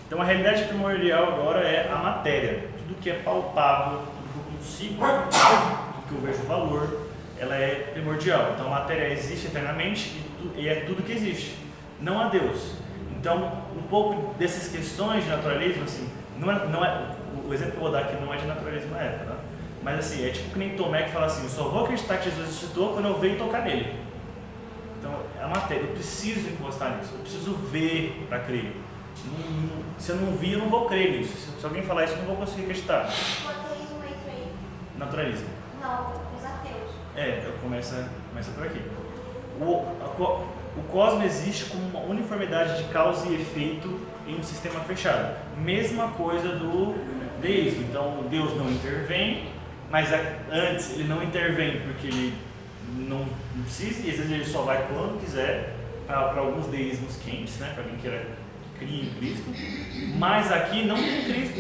Então a realidade primordial agora é a matéria. Tudo que é palpável, tudo que eu consigo, tudo que eu vejo valor, ela é primordial. Então a matéria existe eternamente e é tudo que existe. Não há Deus. Então um pouco dessas questões de naturalismo, assim, não é o exemplo que eu vou dar aqui não é de naturalismo na época, tá? Mas assim, é tipo que nem Tomé que fala assim: eu só vou acreditar que Jesus ressuscitou quando eu ver e tocar nele. Então, é a matéria, eu preciso encostar nisso, eu preciso ver para crer. Se eu não vir, eu não vou crer nisso. Se alguém falar isso, eu não vou conseguir acreditar. O ateísmo entra aí? Naturalismo. Não, os ateus. Começa por aqui. O cosmos existe como uma uniformidade de causa e efeito em um sistema fechado. Mesma coisa do deísmo. Então, Deus não intervém, mas antes ele não intervém porque ele não precisa, e às vezes ele só vai quando quiser, para alguns deísmos quentes, né? Para quem que cria em Cristo. Mas aqui não tem Cristo,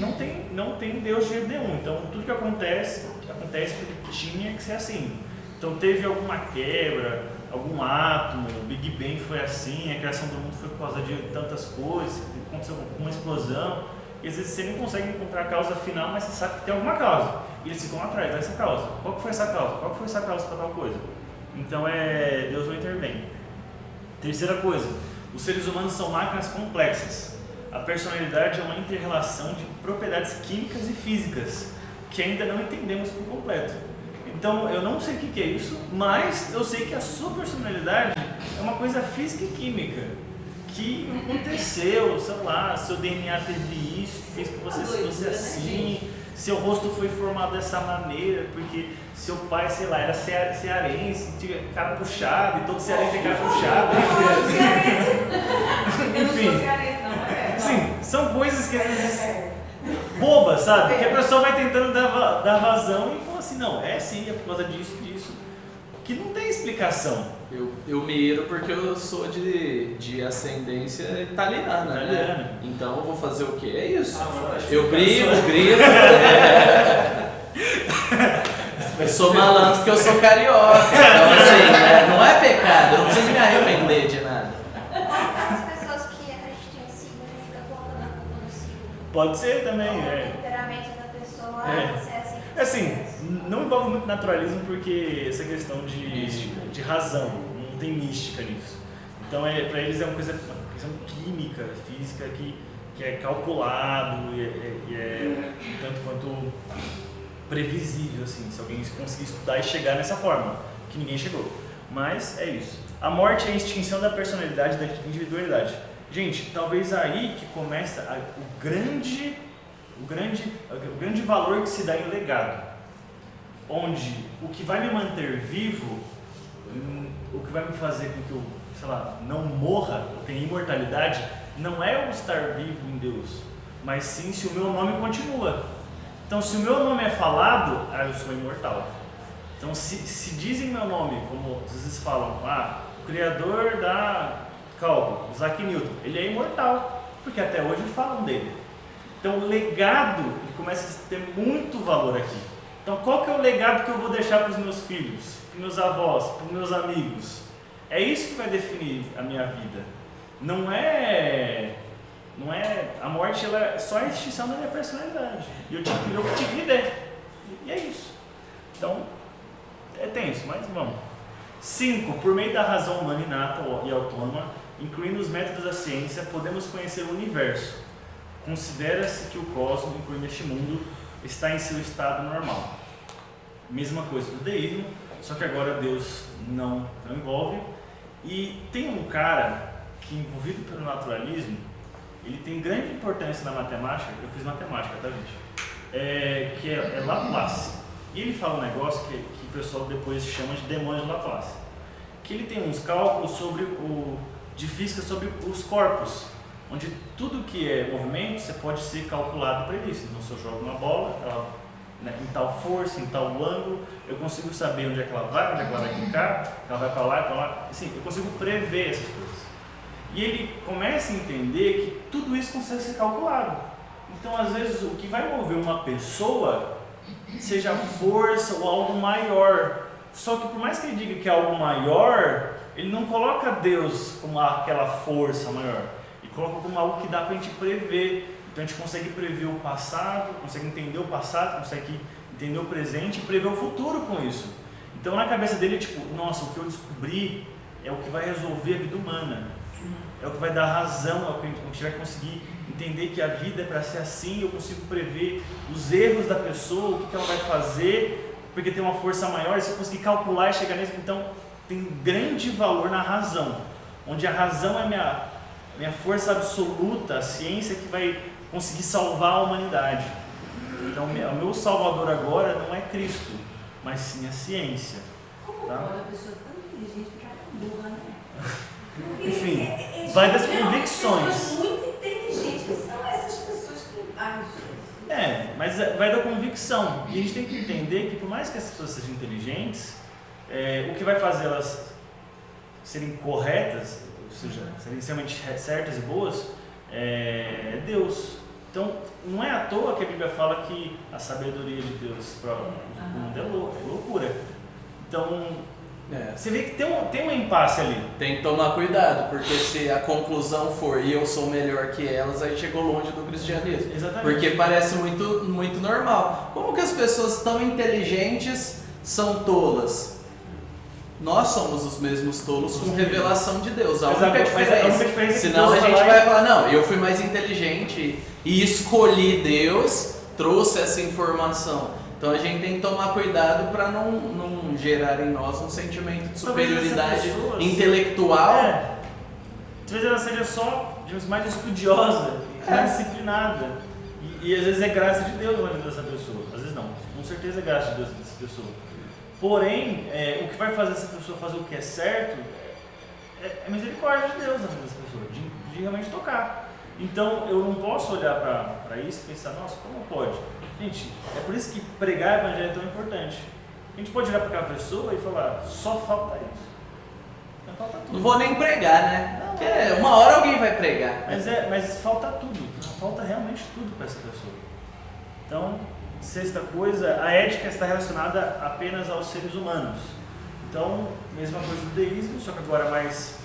não tem Deus de jeito nenhum. Então, tudo que acontece porque tinha que ser assim. Então, teve alguma quebra, algum átomo, o Big Bang foi assim, a criação do mundo foi por causa de tantas coisas, aconteceu uma explosão, e às vezes você nem consegue encontrar a causa final, mas você sabe que tem alguma causa, e eles ficam atrás dessa causa. Qual que foi essa causa? Qual que foi essa causa para tal coisa? Então Deus não intervém. Terceira coisa, os seres humanos são máquinas complexas. A personalidade é uma inter-relação de propriedades químicas e físicas que ainda não entendemos por completo. Então, eu não sei o que é isso, mas eu sei que a sua personalidade é uma coisa física e química que aconteceu, sei lá, seu DNA teve isso, fez que você fosse assim, seu rosto foi formado dessa maneira, porque seu pai, sei lá, era cearense, tinha cara puxado, e todo cearense tem cara puxada. Enfim, sim, são coisas que às vezes bobas, sabe? Que a pessoa vai tentando dar vazão e fala assim, não, é sim, é por causa disso, que não tem explicação. Eu miro porque eu sou de ascendência italiana, né? Então eu vou fazer o quê? É isso. Eu grito. Eu sou malandro porque eu sou carioca. Então assim, né? Não é pecado, eu não preciso me arrepender de nada. As pessoas que acreditam em signo ficam colocando a culpa no signo. Pode ser também, O temperamento da pessoa é assim. Assim, não envolve muito naturalismo porque essa questão de razão, não tem mística nisso. Então, para eles é uma questão química, física, que é calculado e é tanto quanto previsível, assim, se alguém conseguir estudar e chegar nessa forma, que ninguém chegou. Mas é isso. A morte é a extinção da personalidade, da individualidade. Gente, talvez aí que começa o grande valor que se dá em legado, onde o que vai me manter vivo, o que vai me fazer com que eu, sei lá, não morra, eu tenha imortalidade, não é eu estar vivo em Deus, mas sim se o meu nome continua. Então, se o meu nome é falado, eu sou imortal. Então, se dizem meu nome, como às vezes falam, o criador da cálculo, Isaac Newton, ele é imortal, porque até hoje falam dele. Então, o legado começa a ter muito valor aqui. Então, qual que é o legado que eu vou deixar para os meus filhos, para os meus avós, para os meus amigos? É isso que vai definir a minha vida. Não é a morte, ela é só a extinção da minha personalidade. E eu tinha que viver. E é isso. Então, é tenso, mas vamos. 5. Por meio da razão humana inata e autônoma, incluindo os métodos da ciência, podemos conhecer o universo. Considera-se que o cosmos, incluindo este mundo, está em seu estado normal. Mesma coisa do deísmo, só que agora Deus não envolve. E tem um cara que, envolvido pelo naturalismo, ele tem grande importância na matemática. Eu fiz matemática, tá, gente? Que é Laplace. E ele fala um negócio que o pessoal depois chama de demônio de Laplace. Que ele tem uns cálculos de física sobre os corpos, onde tudo que é movimento você pode ser calculado para isso. Então, se eu jogo uma bola, ela, em tal força, em tal ângulo, eu consigo saber onde é que ela vai, onde é que ela vai clicar, ela vai para lá e para lá. Assim, eu consigo prever essas coisas. E ele começa a entender que tudo isso consegue ser calculado. Então, às vezes, o que vai mover uma pessoa seja a força ou algo maior. Só que por mais que ele diga que é algo maior, ele não coloca Deus como aquela força maior. Ele coloca como algo que dá para a gente prever. Então a gente consegue prever o passado, consegue entender o passado, consegue entender o presente e prever o futuro com isso. Então na cabeça dele é tipo, nossa, o que eu descobri é o que vai resolver a vida humana. É o que vai dar razão, é o que a gente vai conseguir entender que a vida é para ser assim, eu consigo prever os erros da pessoa, o que ela vai fazer, porque tem uma força maior, e se eu conseguir calcular e chegar nisso, então tem grande valor na razão, onde a razão é minha força absoluta, a ciência que vai conseguir salvar a humanidade. Então o meu salvador agora não é Cristo, mas sim a ciência. Como tá? pode a pessoa tão inteligente ficar tão burra, né? Enfim, vai das convicções. Pessoas muito inteligentes, que são essas pessoas que... Ai, Jesus. Mas vai da convicção. E a gente tem que entender que por mais que as pessoas sejam inteligentes, o que vai fazer elas serem corretas, ou seja, serem extremamente certas e boas, é Deus. Então, não é à toa que a Bíblia fala que a sabedoria de Deus para o mundo é loucura. Então, Você vê que tem um impasse ali. Tem que tomar cuidado, porque se a conclusão for e eu sou melhor que elas, aí chegou longe do cristianismo. Exatamente. Porque parece muito normal. Como que as pessoas tão inteligentes são tolas? Nós somos os mesmos tolos com revelação de Deus. A única diferença. É que Senão Deus a gente vai vai falar, não, eu fui mais inteligente e escolhi Deus, trouxe essa informação. Então a gente tem que tomar cuidado para não gerar em nós um sentimento de superioridade intelectual. Talvez ela seja só, digamos, mais estudiosa, mais disciplinada. E às vezes é graça de Deus na vida dessa pessoa. Às vezes não. Com certeza é graça de Deus na vida dessa pessoa. Porém, o que vai fazer essa pessoa fazer o que é certo é misericórdia de Deus na vida dessa pessoa, de realmente tocar. Então eu não posso olhar para isso e pensar, nossa, como pode? Gente, é por isso que pregar o evangelho é tão importante. A gente pode olhar para aquela pessoa e falar, só falta isso. Não falta tudo. Não vou nem pregar, né? Porque uma hora alguém vai pregar. Mas falta tudo. Falta realmente tudo para essa pessoa. Então, sexta coisa, a ética está relacionada apenas aos seres humanos. Então, mesma coisa do deísmo, só que agora mais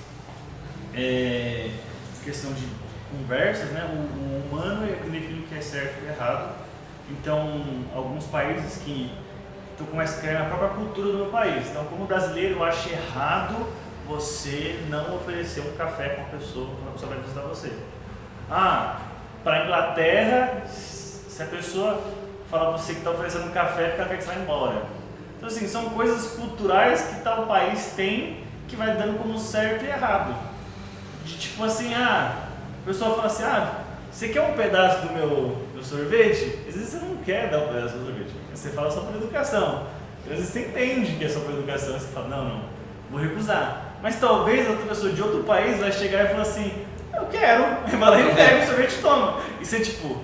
questão de conversas, né? O humano é que define o que é certo e errado. Então, alguns países que começam a criar a própria cultura do meu país. Então, como brasileiro, eu acho errado você não oferecer um café com a pessoa quando a pessoa vai visitar você. Para a Inglaterra, se a pessoa fala pra você que está oferecendo um café porque ela quer que você vá embora. Então, assim, são coisas culturais que tal país tem que vai dando como certo e errado. De tipo assim, a pessoa fala assim, você quer um pedaço do meu sorvete? Às vezes você não quer dar um pedaço do sorvete. Você fala só por educação. Às vezes você entende que é só por educação. Você fala, não, vou recusar. Mas talvez outra pessoa de outro país vai chegar e falar assim, eu quero. Aí vai lá e pega o sorvete e toma. E você tipo,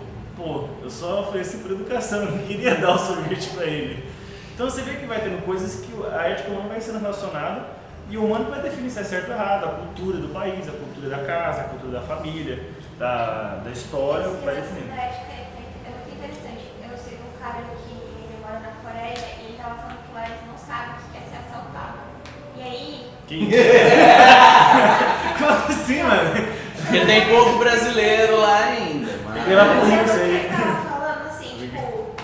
eu só ofereci por educação, eu não queria dar o sorvete para ele. Então você vê que vai tendo coisas que a ética humana vai sendo relacionada e o humano vai definir se é certo ou errado, a cultura do país, a cultura da casa, a cultura da família, da história, vai definir. A ética é muito interessante. Eu sigo um cara que ele mora na Coreia e ele estava falando que lá eles não sabem o que é ser assaltado. E aí... Quem? Como assim, mano? Porque tem pouco brasileiro lá ainda. Ele tava falando assim, tipo,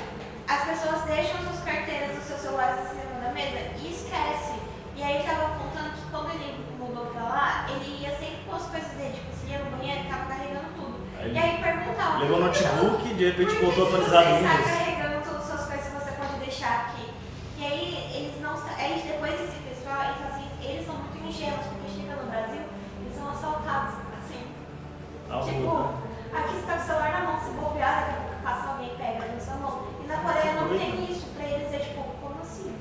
as pessoas deixam suas carteiras dos seus celulares em cima da mesa e esquece. E aí ele tava contando que quando ele mudou pra lá, ele ia sempre com as coisas dele, tipo, se ia no banheiro, ele tava carregando tudo. E aí perguntavam. Levou o notebook e de repente por voltou que atualizado você no está mês. carregando todas as suas coisas que você pode deixar aqui? E aí eles não. Aí depois esse pessoal, eles assim, eles são muito ingênuos, porque chega no Brasil, eles são assaltados, assim. Tipo, aqui você tá com o celular na mão, se bobear, daqui a pouco passa alguém e pega na sua mão. E na Coreia não tem isso, pra eles é tipo, como assim?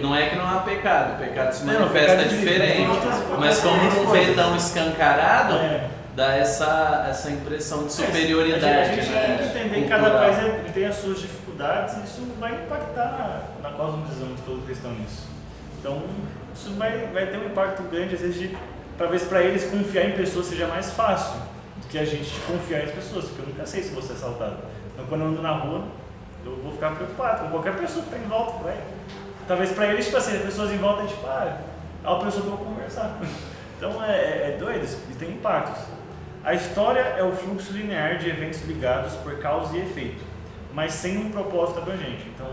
Não é que não há pecado, o pecado se Não, manifesta pecado diferente. existe. Mas como não vê tão escancarado, É. dá essa impressão de superioridade. A gente tem que entender que cada cultural. país tem as suas dificuldades e isso vai impactar na cosmovisão de todo cristão nisso. Então, isso vai ter um impacto grande, às vezes, talvez para eles confiar em pessoas seja mais fácil do que a gente confiar em pessoas, porque eu nunca sei se vou ser assaltado. Então, quando eu ando na rua, eu vou ficar preocupado com qualquer pessoa que está em volta. Talvez para eles, tipo assim, as pessoas em volta, tipo, é uma pessoa que eu vou conversar. Então, é doido, isso tem impactos. A história é o fluxo linear de eventos ligados por causa e efeito, mas sem um propósito abrangente. Então,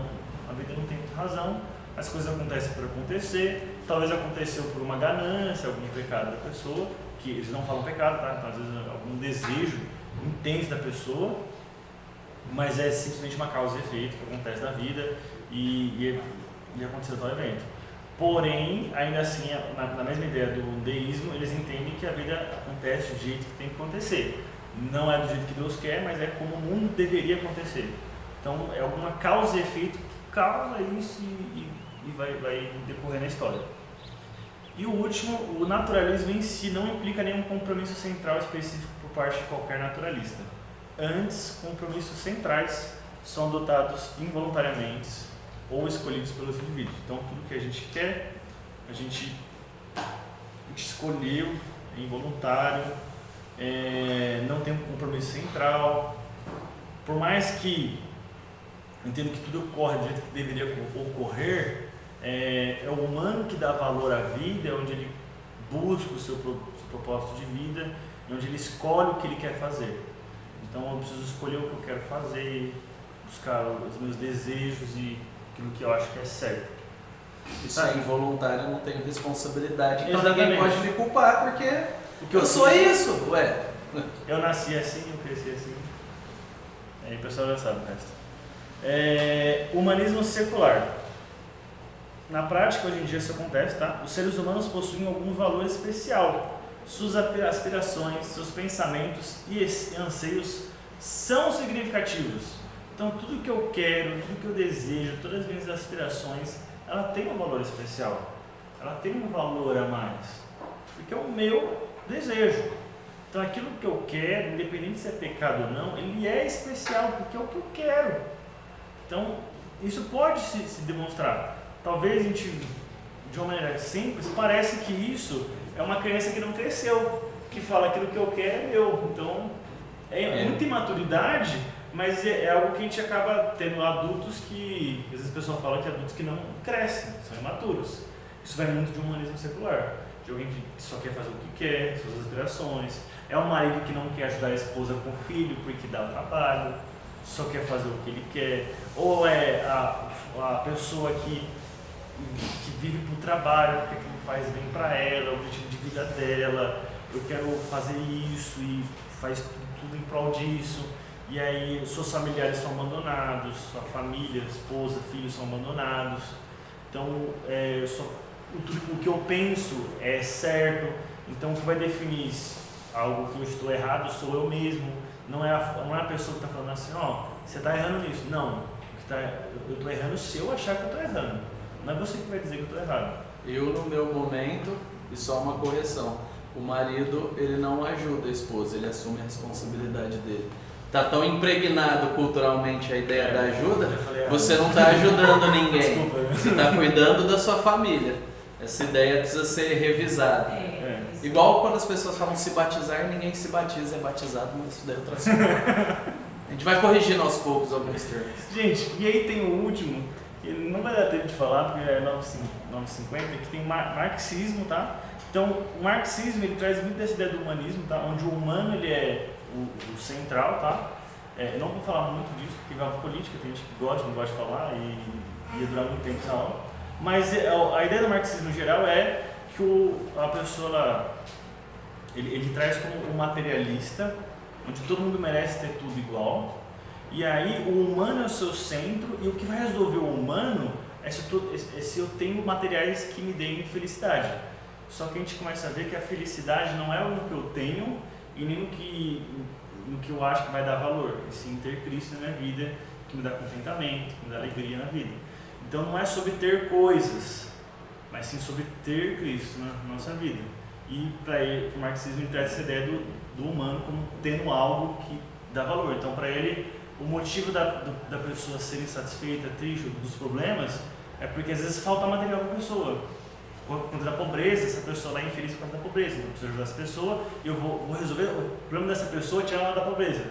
a vida não tem muita razão, as coisas acontecem por acontecer, talvez aconteceu por uma ganância, algum pecado da pessoa, que eles não falam pecado, tá? Então, às vezes algum desejo intenso da pessoa, mas é simplesmente uma causa e efeito que acontece na vida e aconteceu tal evento. Porém, ainda assim, na mesma ideia do deísmo, eles entendem que a vida acontece do jeito que tem que acontecer. Não é do jeito que Deus quer, mas é como o mundo deveria acontecer. Então, é alguma causa e efeito que causa isso e vai decorrer na história. E o último, o naturalismo em si não implica nenhum compromisso central específico por parte de qualquer naturalista. Antes, compromissos centrais são adotados involuntariamente ou escolhidos pelos indivíduos. Então, tudo que a gente quer, a gente escolheu, é involuntário, não tem um compromisso central. Por mais que entendo que tudo ocorre do jeito que deveria ocorrer, é o humano que dá valor à vida, é onde ele busca o seu propósito de vida, é onde ele escolhe o que ele quer fazer. Então eu preciso escolher o que eu quero fazer, buscar os meus desejos e aquilo que eu acho que é certo. Isso é involuntário, eu não tenho responsabilidade. Então Exatamente. ninguém pode me culpar, porque O que eu sou isso, ué. Eu nasci assim, eu cresci assim. Aí o pessoal já sabe o resto. Humanismo secular. Na prática, hoje em dia isso acontece, tá? Os seres humanos possuem algum valor especial. Suas aspirações, seus pensamentos e anseios são significativos. Então, tudo que eu quero, tudo que eu desejo, todas as minhas aspirações, ela tem um valor especial. Ela tem um valor a mais. Porque é o meu desejo. Então, aquilo que eu quero, independente se é pecado ou não, ele é especial, porque é o que eu quero. Então, isso pode se demonstrar. Talvez a gente, de uma maneira simples, parece que isso é uma criança que não cresceu, que fala aquilo que eu quero é meu. Então, é muita imaturidade, mas é algo que a gente acaba tendo adultos que, às vezes a pessoa fala que adultos que não crescem, são imaturos. Isso vai muito de um humanismo secular, de alguém que só quer fazer o que quer, suas aspirações. É um marido que não quer ajudar a esposa com o filho porque dá o trabalho, só quer fazer o que ele quer. Ou é a pessoa que vive por trabalho, porque aquilo faz bem para ela, o objetivo de vida dela, eu quero fazer isso e faz tudo em prol disso, e aí seus familiares são abandonados, sua família, esposa, filhos são abandonados, então o que eu penso é certo, então o que vai definir algo que eu estou errado sou eu mesmo, não é a pessoa que está falando assim, você está errando nisso, não, eu estou errando se eu achar que eu estou errando. Não é você que vai dizer que eu estou errado. Eu, no meu momento, e só uma correção, o marido, ele não ajuda a esposa, ele assume a responsabilidade dele. Tá tão impregnado culturalmente a ideia da ajuda, você não está ajudando ninguém. Desculpa. Você está cuidando da sua família. Essa ideia precisa ser revisada. Igual quando as pessoas falam se batizar, ninguém se batiza, é batizado, mas isso daí é outra coisa. A gente vai corrigindo aos poucos alguns termos. Gente, e aí tem o último, que não vai dar tempo de falar, porque é 950, que tem marxismo, tá? Então, o marxismo, ele traz muito dessa ideia do humanismo, tá? Onde o humano, ele é o central, tá? Eu não vou falar muito disso, porque vai pra política, tem gente que gosta, não gosta de falar, e ia durar muito tempo essa aula. Mas a ideia do marxismo, em geral, é que a pessoa, ele traz como um materialista, onde todo mundo merece ter tudo igual. E aí o humano é o seu centro, e o que vai resolver o humano é se eu tenho materiais que me deem felicidade. Só que a gente começa a ver que a felicidade não é no que eu tenho e nem no que eu acho que vai dar valor, e sim ter Cristo na minha vida, que me dá contentamento, que me dá alegria na vida. Então não é sobre ter coisas, mas sim sobre ter Cristo na nossa vida. E para ele, o marxismo traz essa ideia do humano como tendo algo que dá valor. Então para ele, o motivo da pessoa ser insatisfeita, triste dos problemas, é porque às vezes falta material para a pessoa. Quando da pobreza, essa pessoa lá é infeliz por causa da pobreza. Eu preciso ajudar essa pessoa e eu vou resolver o problema dessa pessoa, tirar ela da pobreza.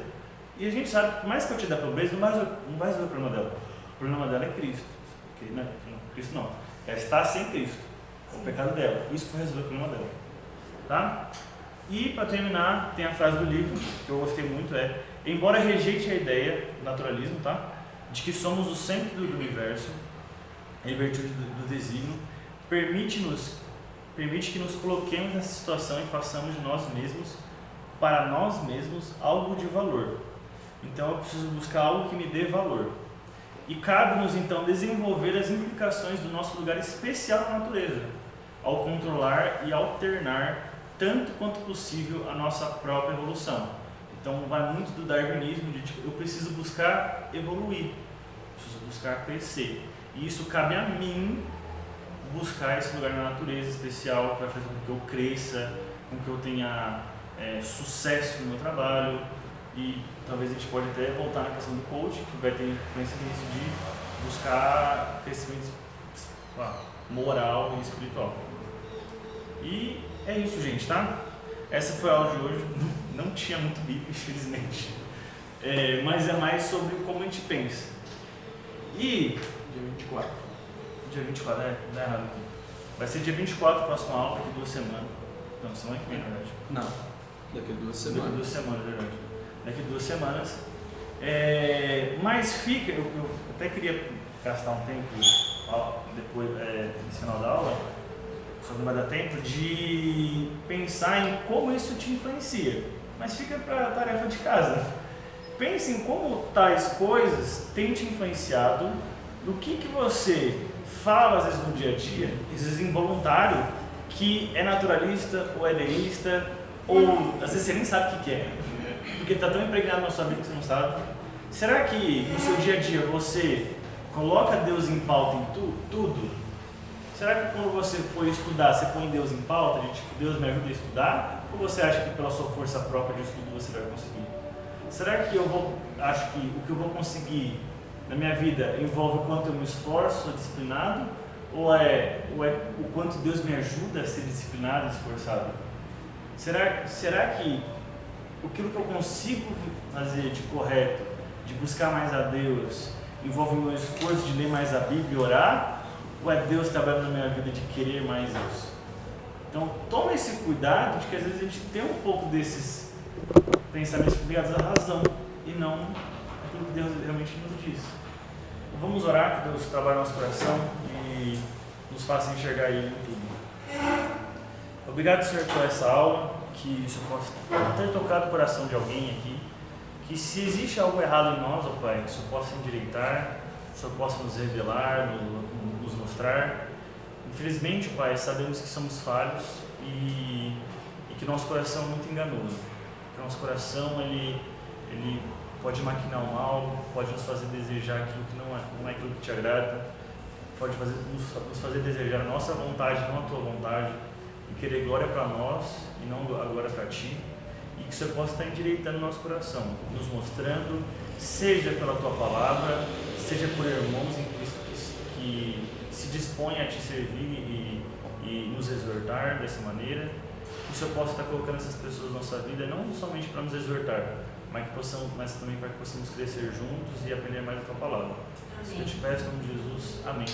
E a gente sabe que por mais que eu tire da pobreza, não vai resolver o problema dela. O problema dela é Cristo. Cristo não. Ela está sem Cristo. É o pecado dela. Isso que vai resolver o problema dela. Tá? E para terminar, tem a frase do livro, que eu gostei muito, embora rejeite a ideia do naturalismo, tá? De que somos o centro do universo, em virtude do desígnio, permite que nos coloquemos nessa situação e façamos de nós mesmos, para nós mesmos, algo de valor. Então eu preciso buscar algo que me dê valor. E cabe-nos então desenvolver as implicações do nosso lugar especial na natureza, ao controlar e alternar tanto quanto possível a nossa própria evolução. Então vai muito do darwinismo, de eu preciso buscar evoluir, preciso buscar crescer. E isso cabe a mim buscar esse lugar na natureza especial que vai fazer com que eu cresça, com que eu tenha sucesso no meu trabalho. E talvez a gente pode até voltar na questão do coach, que vai ter influência nisso de buscar crescimento moral e espiritual. E é isso, gente, tá? Essa foi a aula de hoje. Não tinha muito Bíblia, infelizmente. Mas é mais sobre como a gente pensa. E Dia 24. dia 24, dá errado aqui. Vai ser dia 24 a próxima aula, daqui 2 semanas. Não, semana que vem, na verdade. Não, daqui 2 Daqui semanas. 2 semanas, verdade. Daqui 2 semanas. Mas fica, eu até queria gastar um tempo depois, no final da aula, só não vai dar tempo, de pensar em como isso te influencia. Mas fica para a tarefa de casa. Pense em como tais coisas têm te influenciado, do que você fala às vezes no dia a dia, às vezes involuntário, que é naturalista ou é deísta, ou às vezes você nem sabe o que é, porque está tão impregnado na sua vida que você não sabe. Será que no seu dia a dia você coloca Deus em pauta em tudo? Será que quando você for estudar, você põe Deus em pauta, de tipo, Deus me ajuda a estudar? Ou você acha que pela sua força própria de estudo você vai conseguir? Será que acho que o que eu vou conseguir na minha vida envolve o quanto eu me esforço, sou disciplinado? Ou é o quanto Deus me ajuda a ser disciplinado e esforçado? Será que aquilo que eu consigo fazer de correto, de buscar mais a Deus, envolve o meu esforço de ler mais a Bíblia e orar? Ou é Deus trabalhando na minha vida de querer mais isso? Então, tome esse cuidado de que às vezes a gente tem um pouco desses pensamentos ligados à razão e não aquilo que Deus realmente nos diz. Então, vamos orar, que Deus trabalhe no nosso coração e nos faça enxergar Ele em tudo. Obrigado, Senhor, por essa aula, que isso possa ter tocado o coração de alguém aqui, que se existe algo errado em nós, ó Pai, que isso possa endireitar, que isso possa nos revelar, nos mostrar. Infelizmente, Pai, sabemos que somos falhos e que nosso coração é muito enganoso, que nosso coração ele pode maquinar o mal, pode nos fazer desejar aquilo que não é aquilo que te agrada, pode nos fazer desejar a nossa vontade, não a tua vontade, e querer glória para nós e não a glória para ti, e que o Senhor possa estar endireitando o nosso coração, nos mostrando, seja pela tua palavra, seja por irmãos em Cristo que se dispõem a te servir e nos exortar dessa maneira, que o Senhor possa estar colocando essas pessoas na nossa vida, não somente para nos exortar, mas também para que possamos crescer juntos e aprender mais a tua palavra. Se eu te peço, em nome de Jesus, amém.